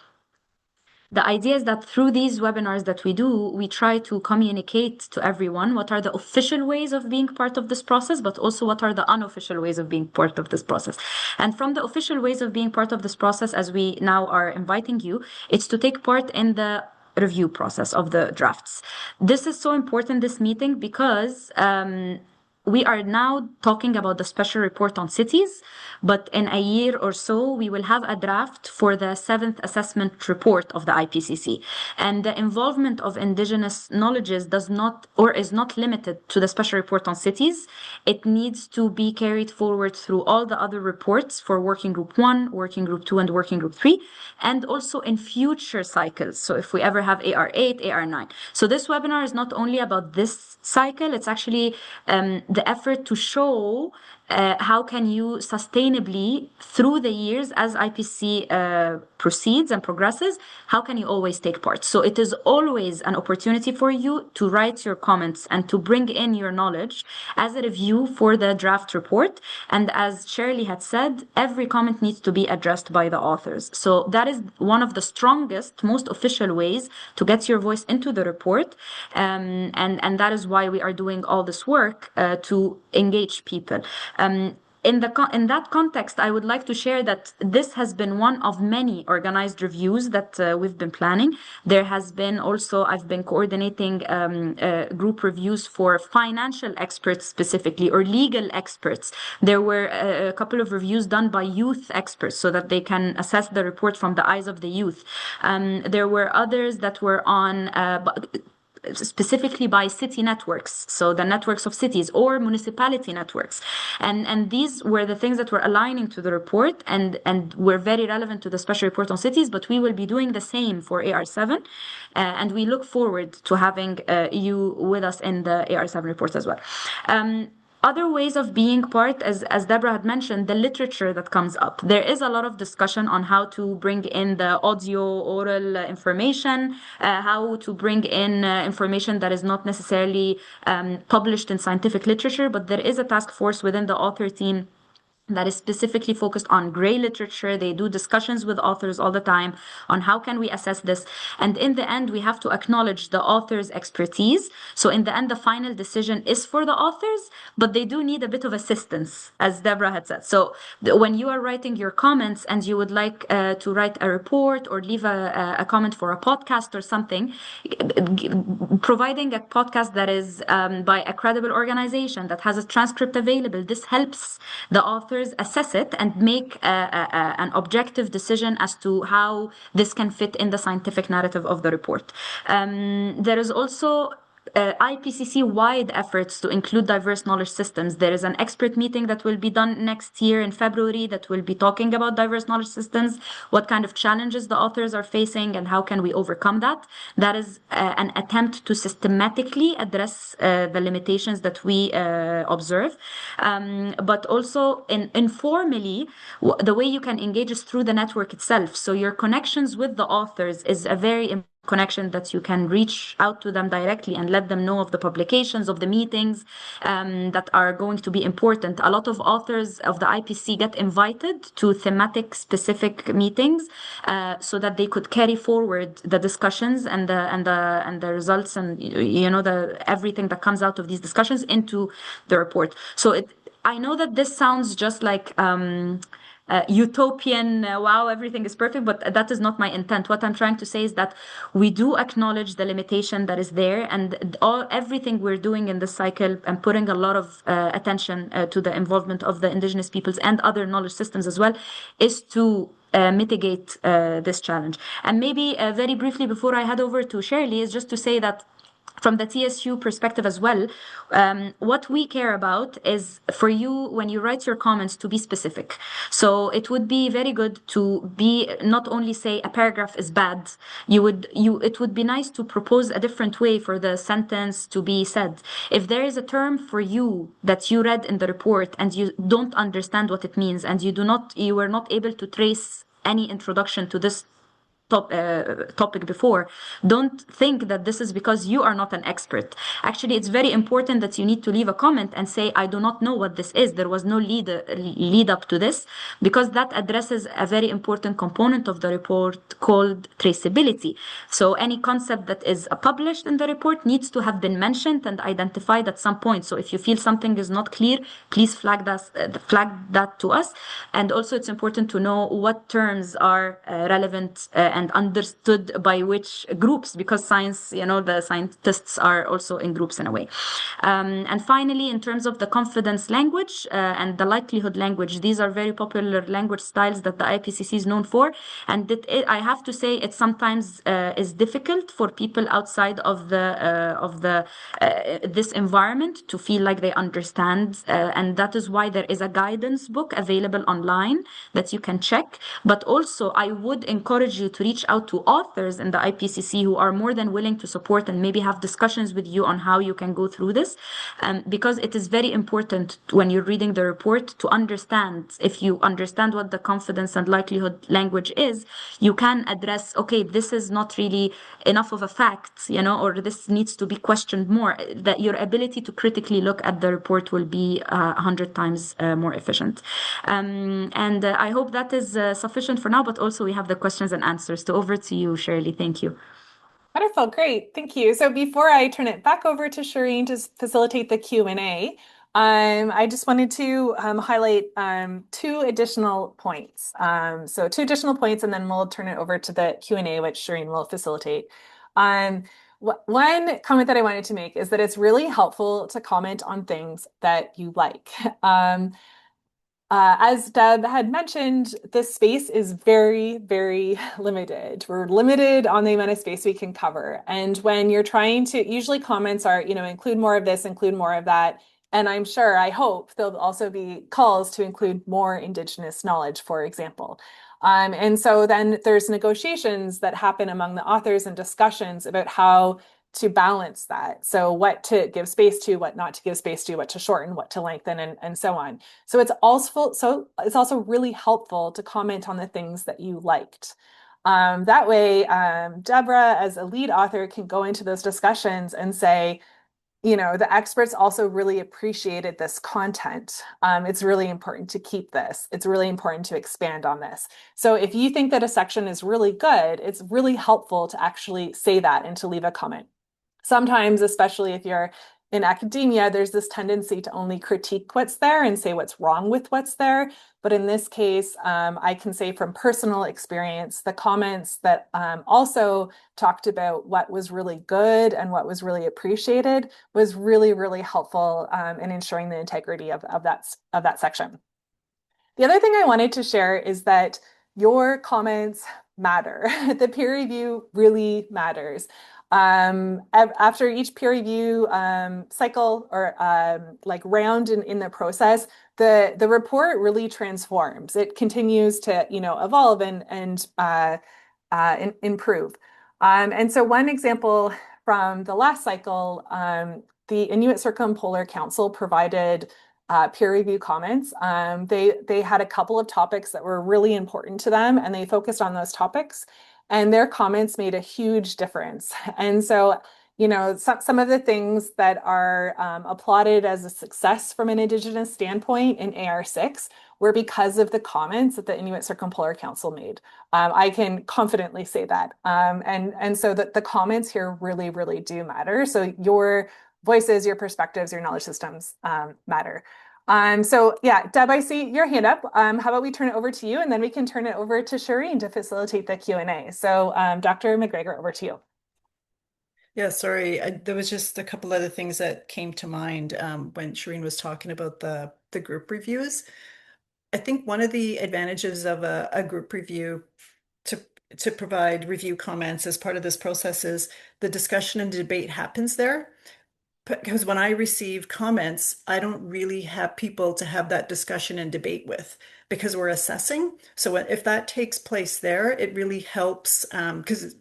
The idea is that through these webinars that we do, we try to communicate to everyone what are the official ways of being part of this process, but also what are the unofficial ways of being part of this process. And from the official ways of being part of this process, as we now are inviting you, it's to take part in the review process of the drafts. This is so important, this meeting, because we are now talking about the special report on cities, but in a year or so, we will have a draft for the 7th assessment report of the IPCC. And the involvement of indigenous knowledges does not, or is not limited to the special report on cities. It needs to be carried forward through all the other reports for Working Group 1, Working Group 2, and Working Group 3, and also in future cycles. So if we ever have AR8, AR9. So this webinar is not only about this cycle, it's actually the effort to show how can you sustainably through the years as IPCC proceeds and progresses, how can you always take part? So it is always an opportunity for you to write your comments and to bring in your knowledge as a review for the draft report. And as Shirley had said, every comment needs to be addressed by the authors. So that is one of the strongest, most official ways to get your voice into the report. And that is why we are doing all this work to engage people. In that context, I would like to share that this has been one of many organized reviews that we've been planning. There has been also, I've been coordinating group reviews for financial experts specifically, or legal experts. There were a couple of reviews done by youth experts so that they can assess the report from the eyes of the youth. There were others that were on specifically by city networks, so the networks of cities or municipality networks, and these were the things that were aligning to the report and were very relevant to the special report on cities. But we will be doing the same for AR7, and we look forward to having you with us in the AR7 reports as well. Other ways of being part, as Deborah had mentioned, the literature that comes up. There is a lot of discussion on how to bring in the audio, oral information, how to bring in information that is not necessarily published in scientific literature, but there is a task force within the author team that is specifically focused on gray literature. They do discussions with authors all the time on how can we assess this. And in the end, we have to acknowledge the author's expertise. So in the end, the final decision is for the authors, but they do need a bit of assistance, as Deborah had said. So when you are writing your comments and you would like to write a report or leave a comment for a podcast or something, providing a podcast that is by a credible organization that has a transcript available, this helps the author assess it and make an objective decision as to how this can fit in the scientific narrative of the report. There is also IPCC-wide efforts to include diverse knowledge systems. There is an expert meeting that will be done next year in February that will be talking about diverse knowledge systems, what kind of challenges the authors are facing, and how can we overcome that. That is an attempt to systematically address the limitations that we observe. But also informally, the way you can engage is through the network itself. So your connections with the authors is a very important connection that you can reach out to them directly and let them know of the publications, of the meetings that are going to be important. A lot of authors of the IPC get invited to thematic specific meetings so that they could carry forward the discussions and the results and everything that comes out of these discussions into the report. So I know that this sounds just like utopian, wow, everything is perfect, but that is not my intent. What I'm trying to say is that we do acknowledge the limitation that is there, and everything we're doing in this cycle and putting a lot of attention to the involvement of the indigenous peoples and other knowledge systems as well is to mitigate this challenge. And maybe very briefly before I head over to Shirley is just to say that from the TSU perspective as well, what we care about is for you, when you write your comments, to be specific. So it would be very good to be not only say a paragraph is bad. It would be nice to propose a different way for the sentence to be said. If there is a term for you that you read in the report and you don't understand what it means, and you were not able to trace any introduction to this topic before, don't think that this is because you are not an expert. Actually, it's very important that you need to leave a comment and say, I do not know what this is. There was no lead up to this, because that addresses a very important component of the report called traceability. So any concept that is published in the report needs to have been mentioned and identified at some point. So if you feel something is not clear, please flag that to us. And also it's important to know what terms are relevant and understood by which groups, because science, the scientists are also in groups in a way. And finally, in terms of the confidence language and the likelihood language, these are very popular language styles that the IPCC is known for. And I have to say, it sometimes is difficult for people outside of this environment to feel like they understand. And that is why there is a guidance book available online that you can check. But also, I would encourage you to reach out to authors in the IPCC who are more than willing to support and maybe have discussions with you on how you can go through this. Because it is very important when you're reading the report to understand. If you understand what the confidence and likelihood language is, you can address, okay, this is not really enough of a fact, or this needs to be questioned more. That your ability to critically look at the report will be 100 times more efficient. And I hope that is sufficient for now, but also we have the questions and answers. So over to you, Shirley. Thank you.
Wonderful, great, thank you. So before I turn it back over to Shireen to facilitate the Q&A, I just wanted to highlight two additional points. So two additional points, and then we'll turn it over to the Q&A, which Shireen will facilitate. One comment that I wanted to make is that it's really helpful to comment on things that you like. As Deb had mentioned, this space is very, very limited. We're limited on the amount of space we can cover. And when you're trying to, usually comments are, include more of this, include more of that. And I hope there'll also be calls to include more Indigenous knowledge, for example. And so then there's negotiations that happen among the authors and discussions about how to balance that. So what to give space to, what not to give space to, what to shorten, what to lengthen, and so on. So it's also really helpful to comment on the things that you liked. That way, Deborah, as a lead author, can go into those discussions and say, the experts also really appreciated this content. It's really important to keep this. It's really important to expand on this. So if you think that a section is really good, it's really helpful to actually say that and to leave a comment. Sometimes, especially if you're in academia, there's this tendency to only critique what's there and say what's wrong with what's there. But in this case, I can say from personal experience, the comments that also talked about what was really good and what was really appreciated was really, really helpful in ensuring the integrity of that section. The other thing I wanted to share is that your comments matter. The peer review really matters. After each peer review cycle or round in the process, the report really transforms. It continues to evolve and improve. And so one example from the last cycle, the Inuit Circumpolar Council provided peer review comments. They had a couple of topics that were really important to them, and they focused on those topics. And their comments made a huge difference. And so, some of the things that are applauded as a success from an Indigenous standpoint in AR6 were because of the comments that the Inuit Circumpolar Council made. I can confidently say that. And so that the comments here really, really do matter. So your voices, your perspectives, your knowledge systems matter. So yeah, Deb, I see your hand up. How about we turn it over to you, and then we can turn it over to Shireen to facilitate the Q&A. So Dr. McGregor, over to you.
Yeah, sorry. There was just a couple other things that came to mind when Shireen was talking about the group reviews. I think one of the advantages of a group review to provide review comments as part of this process is the discussion and debate happens there. Because when I receive comments, I don't really have people to have that discussion and debate with because we're assessing. So if that takes place there, it really helps because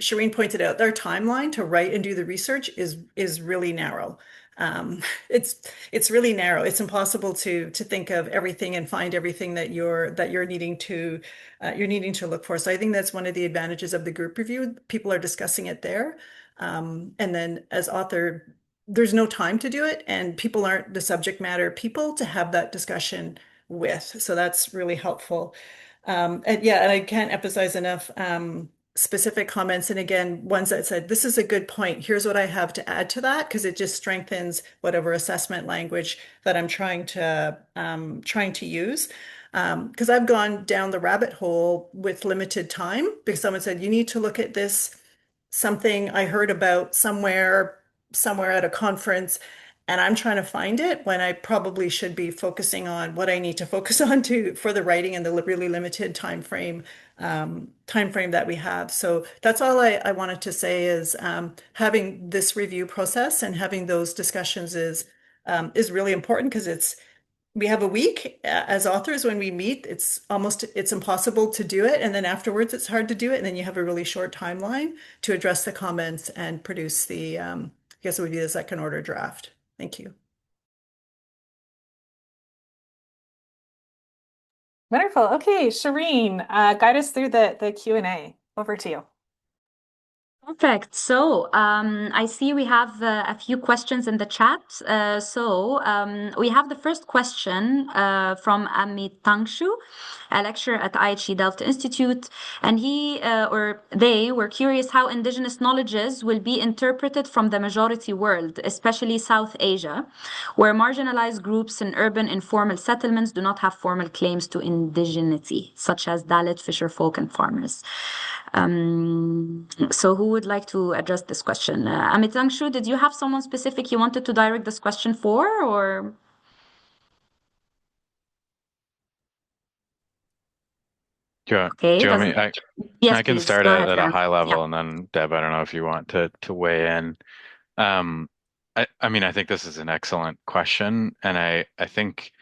Shireen pointed out their timeline to write and do the research is really narrow. It's really narrow. It's impossible to think of everything and find everything that you're needing to look for. So I think that's one of the advantages of the group review. People are discussing it there. And then as author, there's no time to do it, and people aren't the subject matter people to have that discussion with. So that's really helpful. And yeah, and I can't emphasize enough specific comments. And again, ones that said, this is a good point. Here's what I have to add to that, because it just strengthens whatever assessment language that I'm trying to use. Because I've gone down the rabbit hole with limited time because someone said, you need to look at this something I heard about somewhere at a conference, and I'm trying to find it when I probably should be focusing on what I need to focus on for the writing and the really limited time frame that we have. So that's all I wanted to say is having this review process and having those discussions is really important because we have a week as authors when we meet. It's impossible to do it, and then afterwards it's hard to do it, and then you have a really short timeline to address the comments and produce I guess it would be the second order draft. Thank you.
Wonderful. Okay, Shireen, guide us through the Q&A. Over to you.
Perfect. So I see we have a few questions in the chat. We have the first question from Amit Tangshu, a lecturer at IHE Delft Institute, and he or they were curious how indigenous knowledges will be interpreted from the majority world, especially South Asia, where marginalized groups in urban informal settlements do not have formal claims to indigeneity, such as Dalit, fisher folk, and farmers. So who would like to address this question? Amit Tangshu, did you have someone specific you wanted to direct this question for, or? Okay,
do you want me?
Yes,
I can
please.
start
Go ahead,
at a
Sheriff.
high
Yeah.
level, and then Deb, I don't know if you want to weigh in. I mean, I think this is an excellent question, and I think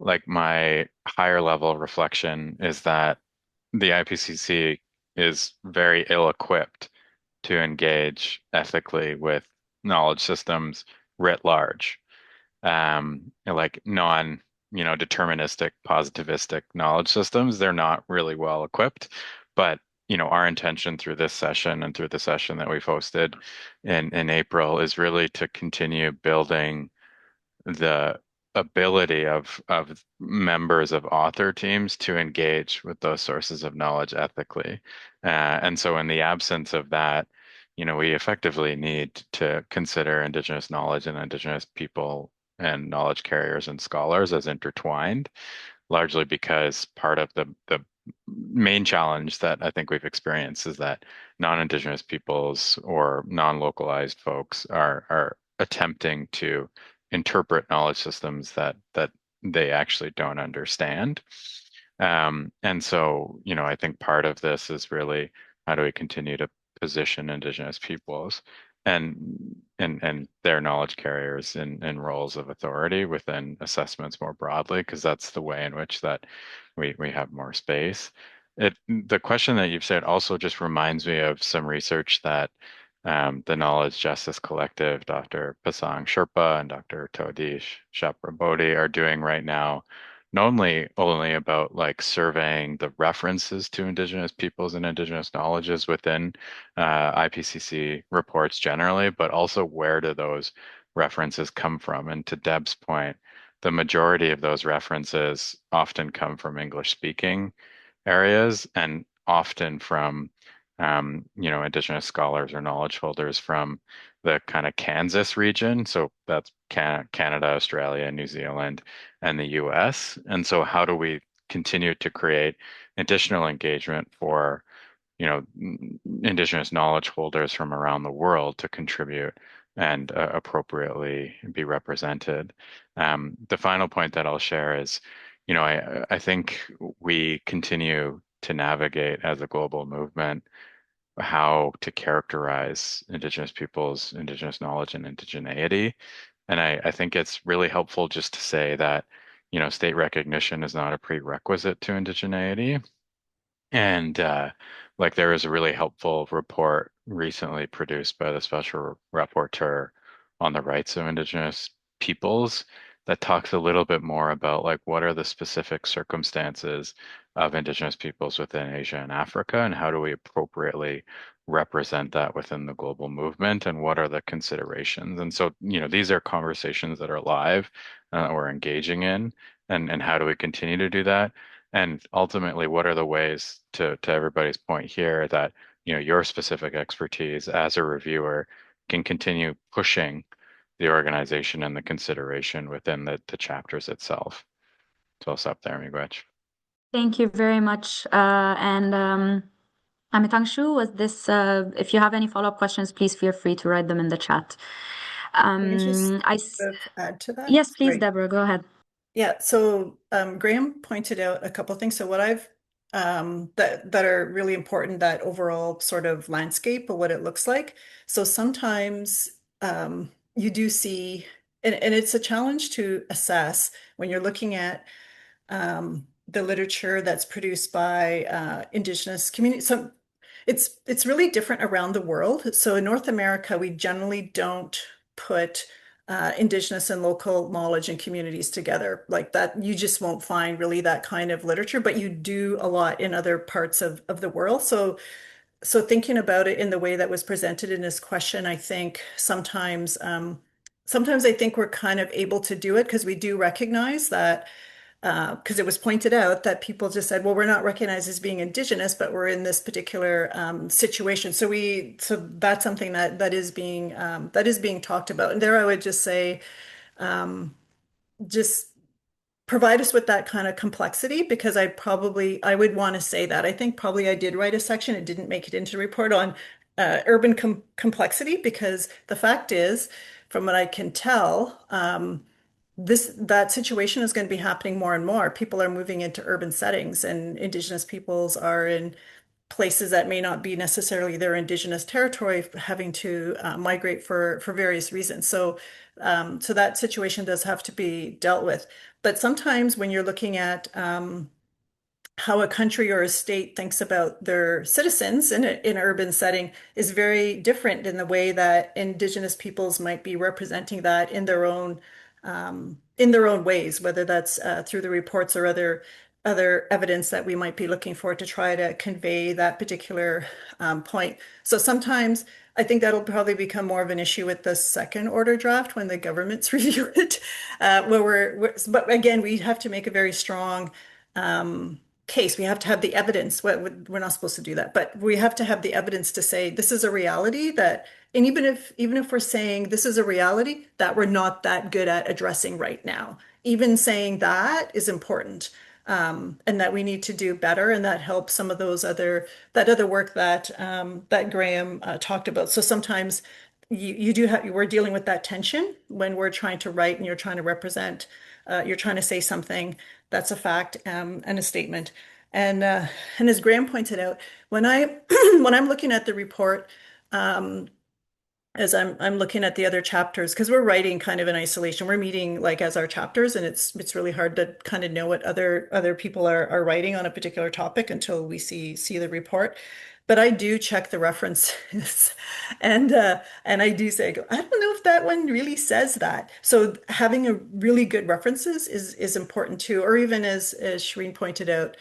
like my higher level reflection is that the IPCC is very ill-equipped to engage ethically with knowledge systems writ large. Like deterministic, positivistic knowledge systems, they're not really well equipped. But, our intention through this session and through the session that we've hosted in April is really to continue building the ability of members of author teams to engage with those sources of knowledge ethically. And so in the absence of that, we effectively need to consider Indigenous knowledge and Indigenous people and knowledge carriers and scholars as intertwined, largely because part of the main challenge that I think we've experienced is that non-Indigenous peoples or non-localized folks are attempting to interpret knowledge systems that they actually don't understand. And so, I think part of this is really how do we continue to position Indigenous peoples and their knowledge carriers in roles of authority within assessments more broadly, because that's the way in which that we have more space. The question that you've said also just reminds me of some research that the Knowledge Justice Collective, Dr. Pasang Sherpa and Dr. Todish Chakraborty are doing right now, not only about like surveying the references to Indigenous peoples and Indigenous knowledges within IPCC reports generally, but also where do those references come from? And to Deb's point, the majority of those references often come from English speaking areas and often from Indigenous scholars or knowledge holders from the kind of Kansas region. So that's Canada, Australia, New Zealand, and the US. And so how do we continue to create additional engagement for, Indigenous knowledge holders from around the world to contribute and appropriately be represented? The final point that I'll share is, I think we continue to navigate as a global movement how to characterize Indigenous peoples, Indigenous knowledge, and indigeneity. And I think it's really helpful just to say that, state recognition is not a prerequisite to indigeneity. And like there was a really helpful report recently produced by the Special Rapporteur on the rights of Indigenous peoples that talks a little bit more about like what are the specific circumstances of Indigenous peoples within Asia and Africa, and how do we appropriately represent that within the global movement, and what are the considerations. And so, these are conversations that are live, we're engaging in, and how do we continue to do that? And ultimately, what are the ways to everybody's point here that, your specific expertise as a reviewer can continue pushing the organization and the consideration within the chapters itself. So I'll stop there, Miigwech.
Thank you very much. Amitangshu, was this, if you have any follow-up questions, please feel free to write them in the chat.
Can I just add to that?
Yes, please,
Great.
Deborah, go ahead.
Yeah, so Graham pointed out a couple of things. So what I've that are really important, that overall sort of landscape of what it looks like. So sometimes you do see, and it's a challenge to assess when you're looking at the literature that's produced by Indigenous communities. So it's really different around the world. So in North America, we generally don't put Indigenous and local knowledge and communities together like that. You just won't find really that kind of literature, but you do a lot in other parts of the world. So thinking about it in the way that was presented in this question, I think sometimes I think we're kind of able to do it because we do recognize that because it was pointed out that people just said, well, we're not recognized as being Indigenous, but we're in this particular situation. So that's something that is being talked about. And there I would just say, just provide us with that kind of complexity, because I would want to say that. I think probably I did write a section, it didn't make it into the report, on urban complexity, because the fact is, from what I can tell, that situation is going to be happening more and more. People are moving into urban settings, and Indigenous peoples are in places that may not be necessarily their Indigenous territory, having to migrate for various reasons. So that situation does have to be dealt with. But sometimes when you're looking at how a country or a state thinks about their citizens in an urban setting is very different in the way that Indigenous peoples might be representing that in their own ways, whether that's through the reports or other evidence that we might be looking for to try to convey that particular point. So sometimes I think that'll probably become more of an issue with the second order draft when the governments review it. But again, we have to make a very strong case. We have to have the evidence. We're not supposed to do that, but we have to have the evidence to say this is a reality that, and even if we're saying this is a reality that we're not that good at addressing right now, even saying that is important, and that we need to do better, and that helps some of that other work that Graham talked about. So sometimes we're dealing with that tension when we're trying to write and you're trying to represent, you're trying to say something that's a fact and a statement. And as Graham pointed out, when I'm looking at the report, as I'm looking at the other chapters, because we're writing kind of in isolation, we're meeting like as our chapters, and it's really hard to kind of know what other people are writing on a particular topic until we see the report. But I do check the references, and I do say, I don't know if that one really says that. So having a really good references is important too. Or even as Shireen pointed out,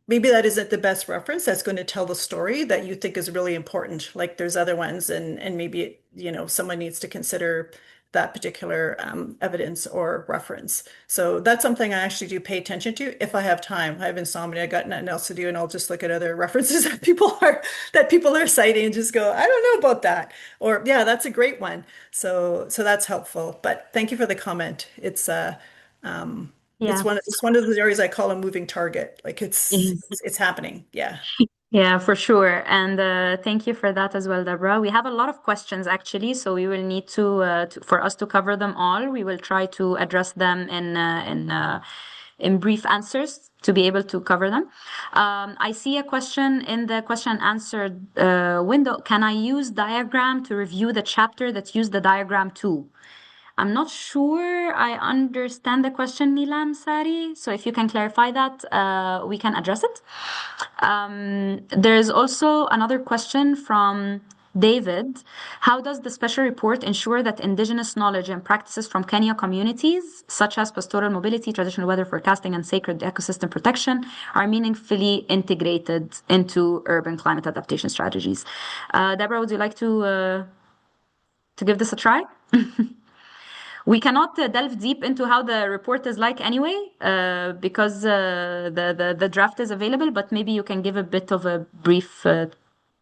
maybe that isn't the best reference that's going to tell the story that you think is really important. Like there's other ones, and maybe someone needs to consider that particular evidence or reference. So that's something I actually do pay attention to if I have time. I have insomnia, I got nothing else to do, and I'll just look at other references that people are citing and just go, I don't know about that. Or yeah, that's a great one. So that's helpful. But thank you for the comment. It's one of those areas I call a moving target. Like it's happening. Yeah.
Yeah, for sure. And thank you for that as well, Deborah. We have a lot of questions actually, so we will need for us to cover them all. We will try to address them in brief answers to be able to cover them. I see a question in the question and answer window. Can I use diagram to review the chapter that used the diagram tool? I'm not sure I understand the question, Nilam Sari. So if you can clarify that, we can address it. There's also another question from David, how does the special report ensure that Indigenous knowledge and practices from Kenya communities, such as pastoral mobility, traditional weather forecasting, and sacred ecosystem protection, are meaningfully integrated into urban climate adaptation strategies? Deborah, would you like to give this a try? We cannot delve deep into how the report is like anyway, because the draft is available, but maybe you can give a bit of a brief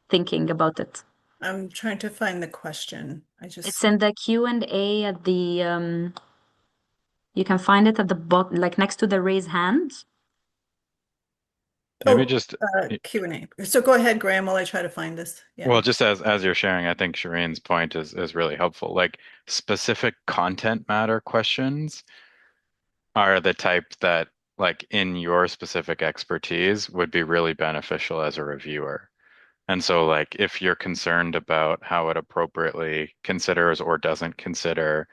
thinking about it.
I'm trying to find the question.
It's in the Q&A at the, you can find it at the bottom, like next to the raise hand.
Maybe just
Q&A. So go ahead, Graham, while I try to find this. Yeah.
well, just as you're sharing, I think Shireen's point is really helpful. Like specific content matter questions are the type that, like in your specific expertise, would be really beneficial as a reviewer. And so, like, if you're concerned about how it appropriately considers or doesn't consider,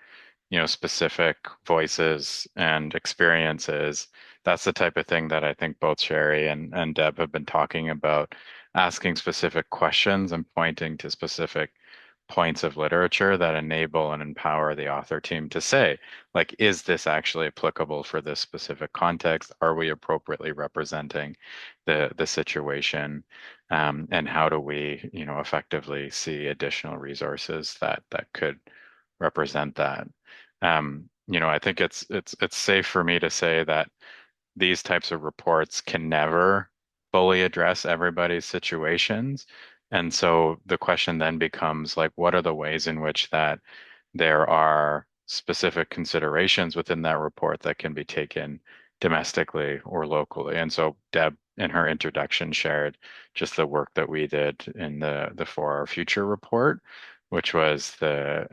specific voices and experiences, that's the type of thing that I think both Sherry and Deb have been talking about, asking specific questions and pointing to specific points of literature that enable and empower the author team to say, like, is this actually applicable for this specific context? Are we appropriately representing the situation? And how do we, effectively see additional resources that could represent that? I think it's safe for me to say that these types of reports can never fully address everybody's situations. And so the question then becomes like, what are the ways in which that there are specific considerations within that report that can be taken domestically or locally? And so Deb, in her introduction, shared just the work that we did in the For Our Future report, which was the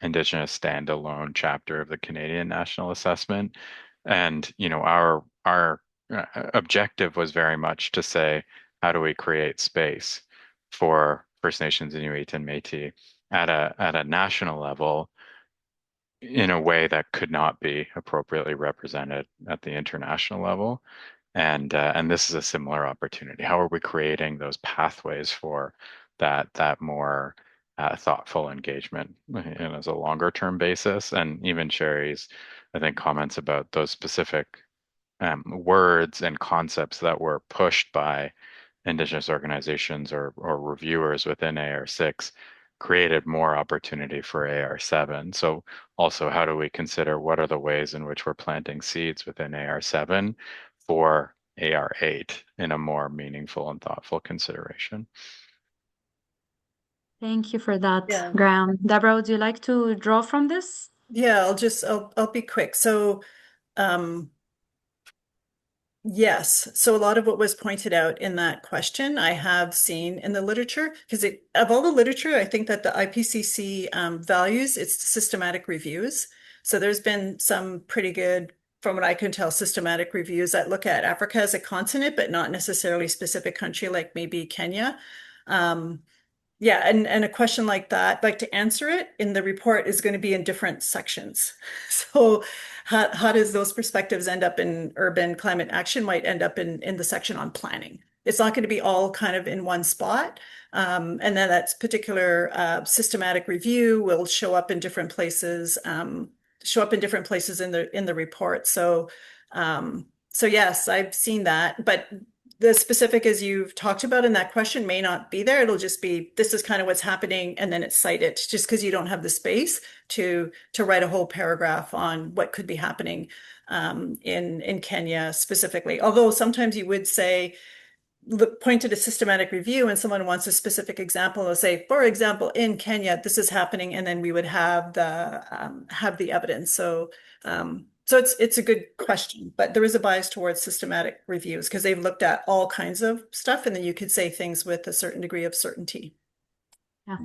Indigenous standalone chapter of the Canadian National Assessment. And our objective was very much to say, how do we create space for First Nations, Inuit, and Métis at a national level in a way that could not be appropriately represented at the international level. And this is a similar opportunity. How are we creating those pathways for that more thoughtful engagement as a longer term basis? And even Sherry's, I think, comments about those specific words and concepts that were pushed by Indigenous organizations or reviewers within AR6 created more opportunity for AR7. So also, how do we consider what are the ways in which we're planting seeds within AR7 for AR8 in a more meaningful and thoughtful consideration?
Thank you for that,
Yeah.
Graham. Deborah, would you like to draw from this?
Yeah, I'll be quick. So yes, so a lot of what was pointed out in that question I have seen in the literature, because of all the literature, I think that the IPCC values its systematic reviews. So there's been some pretty good, from what I can tell, systematic reviews that look at Africa as a continent, but not necessarily specific country like maybe Kenya. Yeah, and a question like that, like to answer it in the report is going to be in different sections. So how does those perspectives end up in urban climate action might end up in the section on planning. It's not going to be all kind of in one spot. And then that particular systematic review will show up in different places, in the report. So yes, I've seen that, but the specific as you've talked about in that question may not be there. It'll just be, this is kind of what's happening, and then it's cited, just because you don't have the space to write a whole paragraph on what could be happening in Kenya specifically. Although sometimes you would say, point to a systematic review and someone wants a specific example, they'll say, for example, in Kenya, this is happening, and then we would have the evidence. So it's a good question, but there is a bias towards systematic reviews because they've looked at all kinds of stuff, and then you could say things with a certain degree of certainty.
Yeah.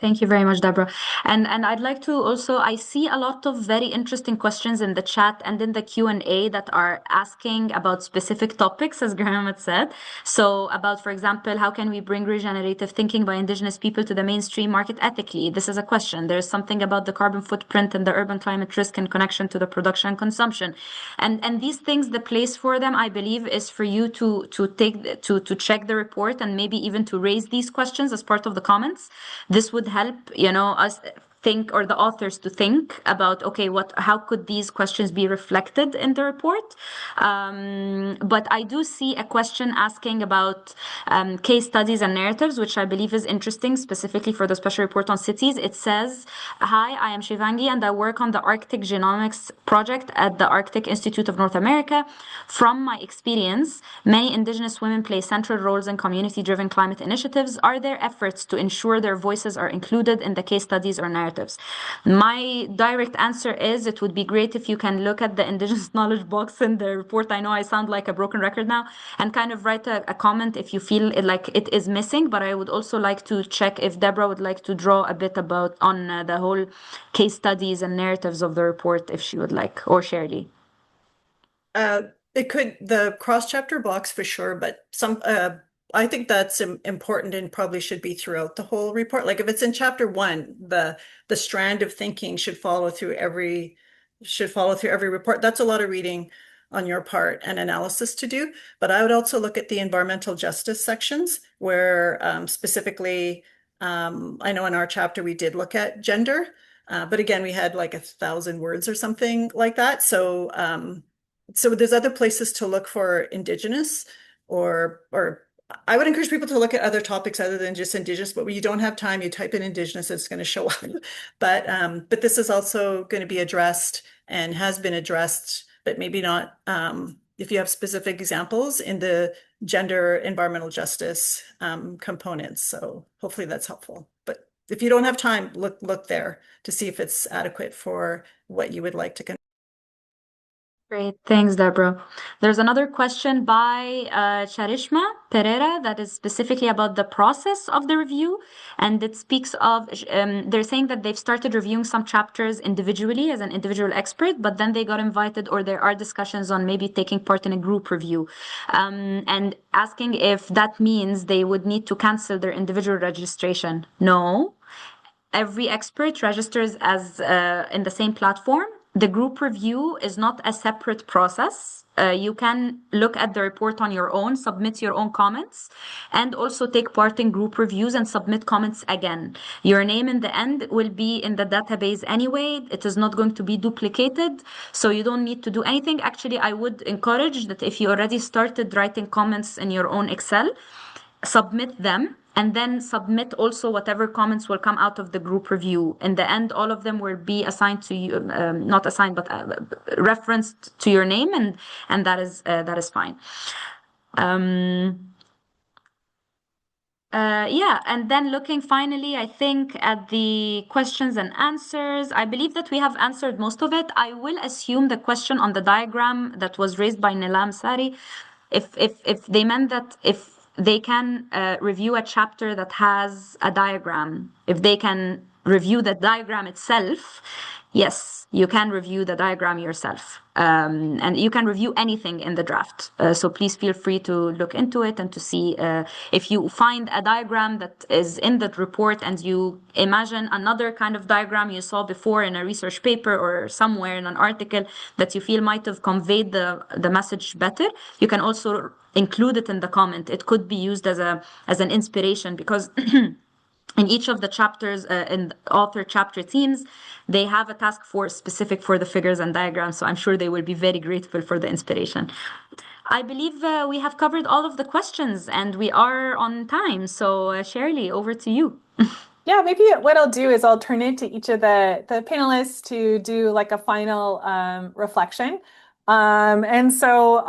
Thank you very much, Deborah. And I'd like to also, I see a lot of very interesting questions in the chat and in the Q&A that are asking about specific topics, as Graham had said. So about, for example, how can we bring regenerative thinking by Indigenous people to the mainstream market ethically? This is a question. There's something about the carbon footprint and the urban climate risk in connection to the production and consumption. And these things, the place for them, I believe, is for you to check the report and maybe even to raise these questions as part of the comments. This would help, us think, or the authors to think about, okay, how could these questions be reflected in the report? But I do see a question asking about case studies and narratives, which I believe is interesting, specifically for the special report on cities. It says, "Hi, I am Shivangi, and I work on the Arctic Genomics project at the Arctic Institute of North America. From my experience, many Indigenous women play central roles in community-driven climate initiatives. Are there efforts to ensure their voices are included in the case studies or narratives?" My direct answer is it would be great if you can look at the Indigenous knowledge box in the report. I know I sound like a broken record now, and kind of write a comment if you feel like it is missing. But I would also like to check if Deborah would like to draw a bit about on the whole case studies and narratives of the report, if she would like, or Shirley.
It could, the cross-chapter box for sure, but I think that's important and probably should be throughout the whole report. Like if it's in chapter 1, the strand of thinking should follow through every report. That's a lot of reading on your part and analysis to do. But I would also look at the environmental justice sections where specifically, I know in our chapter we did look at gender, but again, we had like 1,000 words or something like that. So there's other places to look for Indigenous, or I would encourage people to look at other topics other than just Indigenous, but when you don't have time, you type in Indigenous, it's going to show up. But this is also going to be addressed and has been addressed, but maybe not if you have specific examples in the gender environmental justice components. So hopefully that's helpful. But if you don't have time, look there to see if it's adequate for what you would like to.
Great, thanks, Deborah. There's another question by Charishma Pereira that is specifically about the process of the review, and it speaks of, they're saying that they've started reviewing some chapters individually as an individual expert, but then they got invited, or there are discussions on maybe taking part in a group review, and asking if that means they would need to cancel their individual registration. No. Every expert registers as in the same platform. The group review is not a separate process. You can look at the report on your own, submit your own comments, and also take part in group reviews and submit comments again. Your name in the end will be in the database anyway. It is not going to be duplicated, so you don't need to do anything. Actually, I would encourage that if you already started writing comments in your own Excel, submit them, and then submit also whatever comments will come out of the group review. In the end, all of them will be assigned to you, not assigned, but referenced to your name, and that is fine. Yeah, and then looking finally, I think, at the questions and answers, I believe that we have answered most of it. I will assume the question on the diagram that was raised by Nilam Sari, if they meant that if they can review a chapter that has a diagram, if they can review the diagram itself, yes, you can review the diagram yourself. And you can review anything in the draft. So please feel free to look into it and to see if you find a diagram that is in that report and you imagine another kind of diagram you saw before in a research paper or somewhere in an article that you feel might have conveyed the message better, you can also include it in the comment. It could be used as an inspiration, because in each of the chapters, in the author chapter teams, they have a task force specific for the figures and diagrams. So I'm sure they will be very grateful for the inspiration. I believe we have covered all of the questions and we are on time. So Shirley, over to you.
Yeah, maybe what I'll do is I'll turn it to each of the panelists to do like a final reflection. And so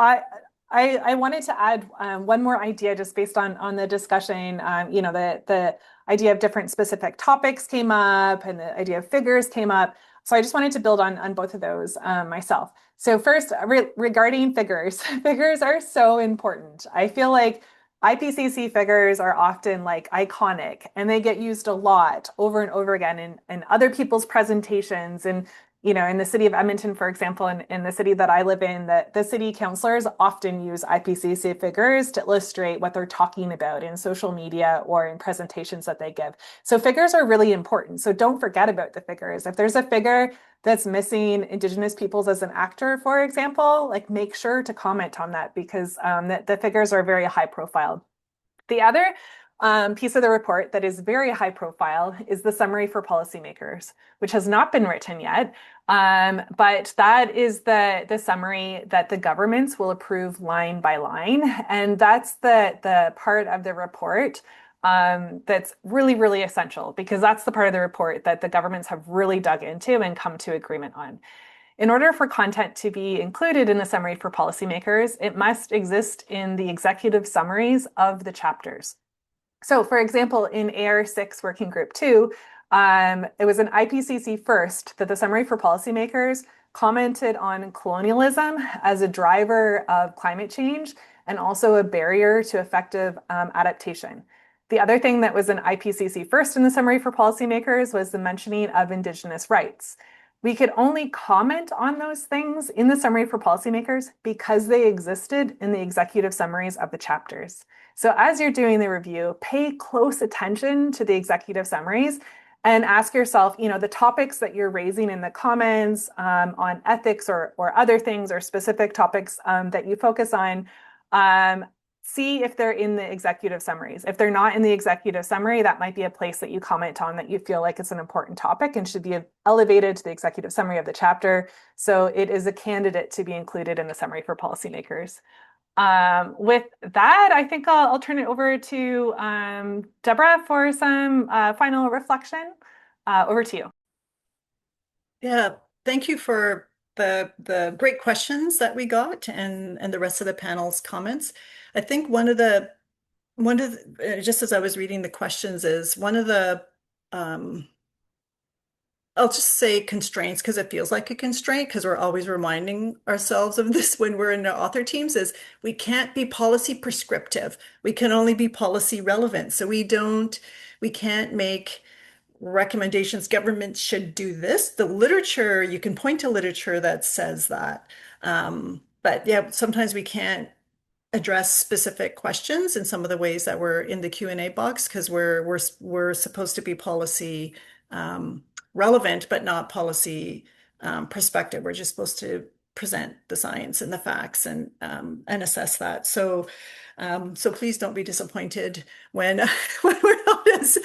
I wanted to add one more idea just based on the discussion. The idea of different specific topics came up and the idea of figures came up. So I just wanted to build on both of those myself. So first, regarding figures, figures are so important. I feel like IPCC figures are often like iconic and they get used a lot over and over again in other people's presentations. And, in the city of Edmonton, for example, in the city that I live in, the city councilors often use IPCC figures to illustrate what they're talking about in social media or in presentations that they give. So figures are really important. So don't forget about the figures. If there's a figure that's missing Indigenous peoples as an actor, for example, like make sure to comment on that because the figures are very high profile. The other piece of the report that is very high profile is the summary for policymakers, which has not been written yet. But that is the summary that the governments will approve line by line. And that's the part of the report that's really, really essential because that's the part of the report that the governments have really dug into and come to agreement on. In order for content to be included in the summary for policymakers, it must exist in the executive summaries of the chapters. So, for example, in AR6 Working Group 2, it was an IPCC first that the summary for policymakers commented on colonialism as a driver of climate change and also a barrier to effective adaptation. The other thing that was an IPCC first in the summary for policymakers was the mentioning of Indigenous rights. We could only comment on those things in the summary for policymakers because they existed in the executive summaries of the chapters. So as you're doing the review, pay close attention to the executive summaries and ask yourself, the topics that you're raising in the comments on ethics or other things or specific topics that you focus on, see if they're in the executive summaries. If they're not in the executive summary, that might be a place that you comment on that you feel like it's an important topic and should be elevated to the executive summary of the chapter. So it is a candidate to be included in the summary for policymakers. With that, I think I'll turn it over to Deborah for some final reflection. Over to you.
Yeah, thank you for the great questions that we got and the rest of the panel's comments. I think one of the just as I was reading the questions is one of the I'll just say constraints because it feels like a constraint because we're always reminding ourselves of this when we're in the author teams is we can't be policy prescriptive. We can only be policy relevant. So we can't make recommendations. Government should do this. The literature, you can point to literature that says that. But yeah, sometimes we can't address specific questions in some of the ways that we're in the Q&A box because we're supposed to be policy relevant, but not policy perspective. We're just supposed to present the science and the facts and assess that. So please don't be disappointed when we're not as.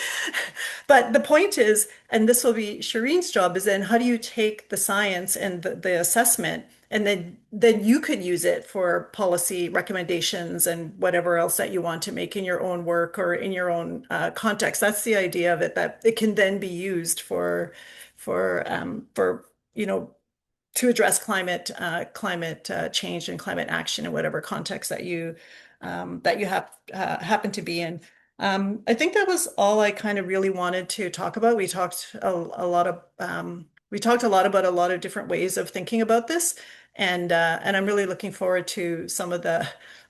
But the point is, and this will be Shireen's job, is then how do you take the science and the assessment, and then you could use it for policy recommendations and whatever else that you want to make in your own work or in your own context. That's the idea of it, that it can then be used for to address climate change and climate action in whatever context that you happen to be in. I think that was all I kind of really wanted to talk about. We talked a lot about a lot of different ways of thinking about this. And I'm really looking forward to some of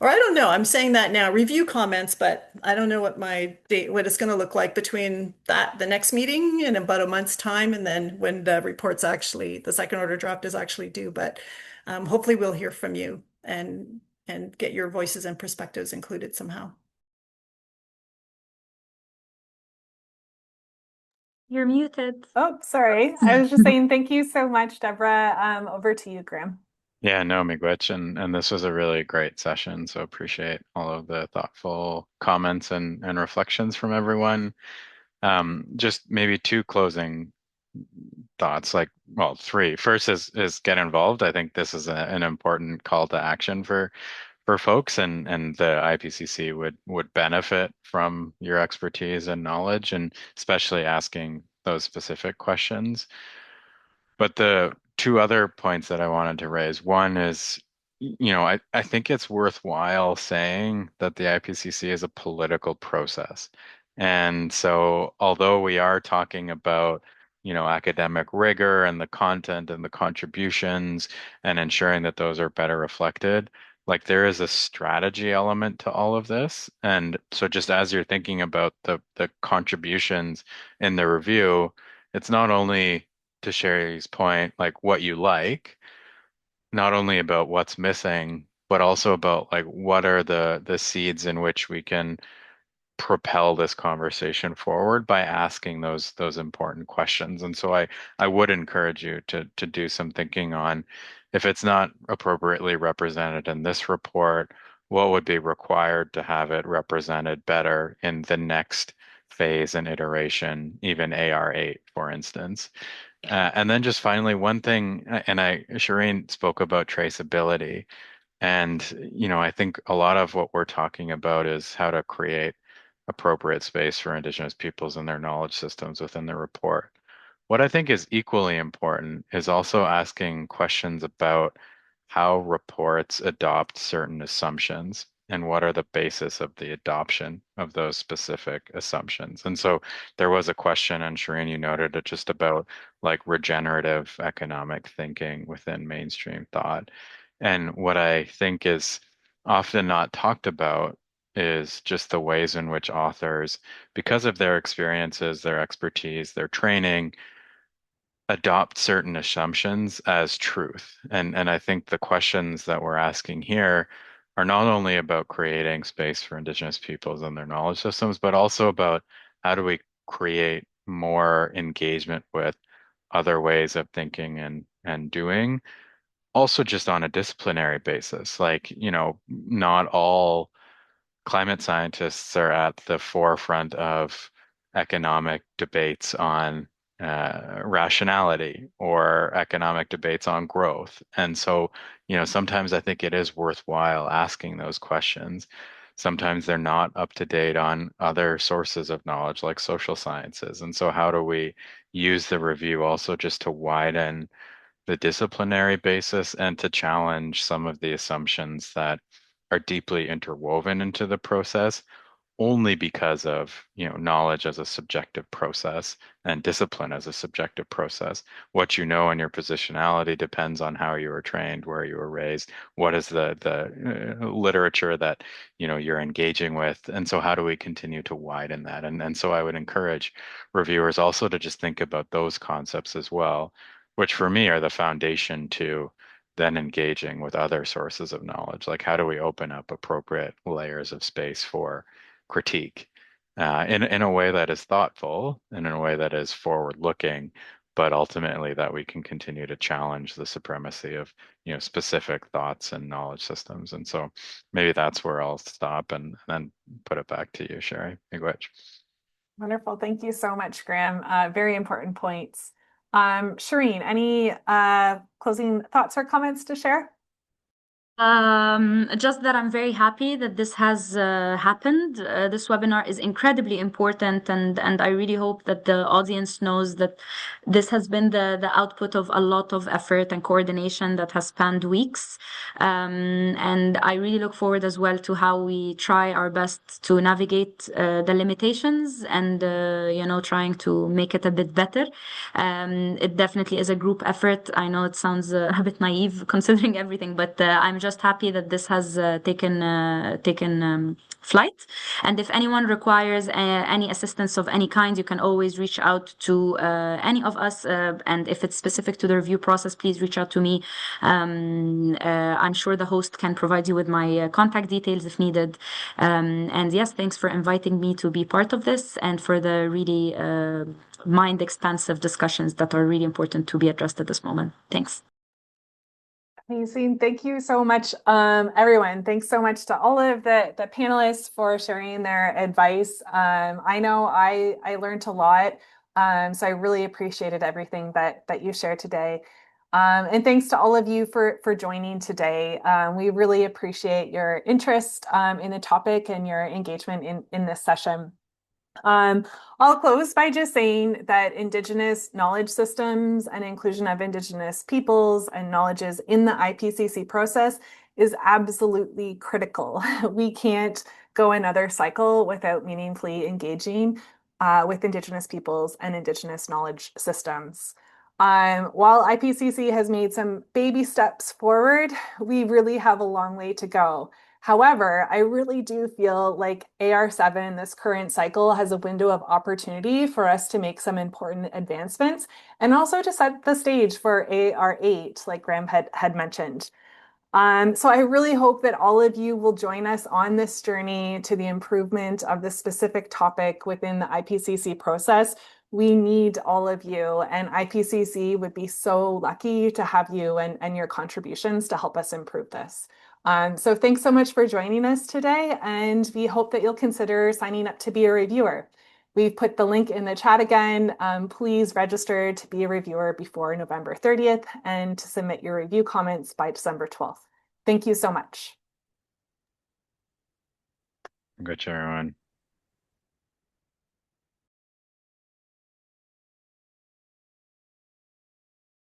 or I don't know, I'm saying that now, review comments, but I don't know what it's going to look like between the next meeting in about a month's time, and then when the second order draft is actually due. But hopefully we'll hear from you and get your voices and perspectives included somehow.
You're muted.
Oh, sorry. I was just saying thank you so much, Deborah. Over to you, Graham.
Yeah, no, miigwech, and this was a really great session, so appreciate all of the thoughtful comments and reflections from everyone. Just maybe two closing thoughts, three. First is get involved. I think this is an important call to action for folks, and the IPCC would benefit from your expertise and knowledge, and especially asking those specific questions. But the two other points that I wanted to raise, one is, I think it's worthwhile saying that the IPCC is a political process. And so although we are talking about, academic rigor and the content and the contributions and ensuring that those are better reflected, like there is a strategy element to all of this. And so just as you're thinking about the contributions in the review, it's not only, to Sherry's point, like what you like, not only about what's missing, but also about like what are the seeds in which we can propel this conversation forward by asking those important questions. And so I would encourage you to do some thinking on, if it's not appropriately represented in this report, what would be required to have it represented better in the next phase and iteration, even AR8, for instance. And then just finally, one thing, and Shireen spoke about traceability. And, I think a lot of what we're talking about is how to create appropriate space for Indigenous peoples and their knowledge systems within the report. What I think is equally important is also asking questions about how reports adopt certain assumptions and what are the basis of the adoption of those specific assumptions. And so there was a question, and Shireen, you noted it, just about like regenerative economic thinking within mainstream thought. And what I think is often not talked about is just the ways in which authors, because of their experiences, their expertise, their training, adopt certain assumptions as truth. And I think the questions that we're asking here are not only about creating space for Indigenous peoples and their knowledge systems, but also about how do we create more engagement with other ways of thinking and doing, also just on a disciplinary basis. Like, not all climate scientists are at the forefront of economic debates on rationality or economic debates on growth. And so, sometimes I think it is worthwhile asking those questions. Sometimes they're not up to date on other sources of knowledge like social sciences. And so, how do we use the review also just to widen the disciplinary basis and to challenge some of the assumptions that are deeply interwoven into the process, only because of, knowledge as a subjective process and discipline as a subjective process. What you know and your positionality depends on how you were trained, where you were raised, what is the literature that, you're engaging with. And so how do we continue to widen that? And so I would encourage reviewers also to just think about those concepts as well, which for me are the foundation to then engaging with other sources of knowledge. Like, how do we open up appropriate layers of space for critique in a way that is thoughtful and in a way that is forward-looking, but ultimately that we can continue to challenge the supremacy of, specific thoughts and knowledge systems. And so maybe that's where I'll stop and then put it back to you, Sherry. Miigwech.
Wonderful. Thank you so much, Graham. Very important points. Shireen, any closing thoughts or comments to share?
Just that I'm very happy that this has happened. This webinar is incredibly important, and I really hope that the audience knows that this has been the output of a lot of effort and coordination that has spanned weeks. And I really look forward as well to how we try our best to navigate the limitations and trying to make it a bit better. It definitely is a group effort. I know it sounds a bit naive considering everything, but I'm just happy that this has taken flight. And if anyone requires any assistance of any kind, you can always reach out to any of us. And if it's specific to the review process, please reach out to me. I'm sure the host can provide you with my contact details if needed. And yes, thanks for inviting me to be part of this and for the really mind expansive discussions that are really important to be addressed at this moment. Thanks.
Amazing. Thank you so much, everyone. Thanks so much to all of the panelists for sharing their advice. I know I learned a lot, so I really appreciated everything that you shared today. And thanks to all of you for joining today. We really appreciate your interest in the topic and your engagement in this session. I'll close by just saying that Indigenous knowledge systems and inclusion of Indigenous peoples and knowledges in the IPCC process is absolutely critical. We can't go another cycle without meaningfully engaging with Indigenous peoples and Indigenous knowledge systems. While IPCC has made some baby steps forward, we really have a long way to go. However, I really do feel like AR7, this current cycle, has a window of opportunity for us to make some important advancements and also to set the stage for AR8, like Graham had mentioned. So I really hope that all of you will join us on this journey to the improvement of this specific topic within the IPCC process. We need all of you, and IPCC would be so lucky to have you and your contributions to help us improve this. So thanks so much for joining us today, and we hope that you'll consider signing up to be a reviewer. We've put the link in the chat again. Please register to be a reviewer before November 30th and to submit your review comments by December 12th. Thank you so much.
Good, everyone.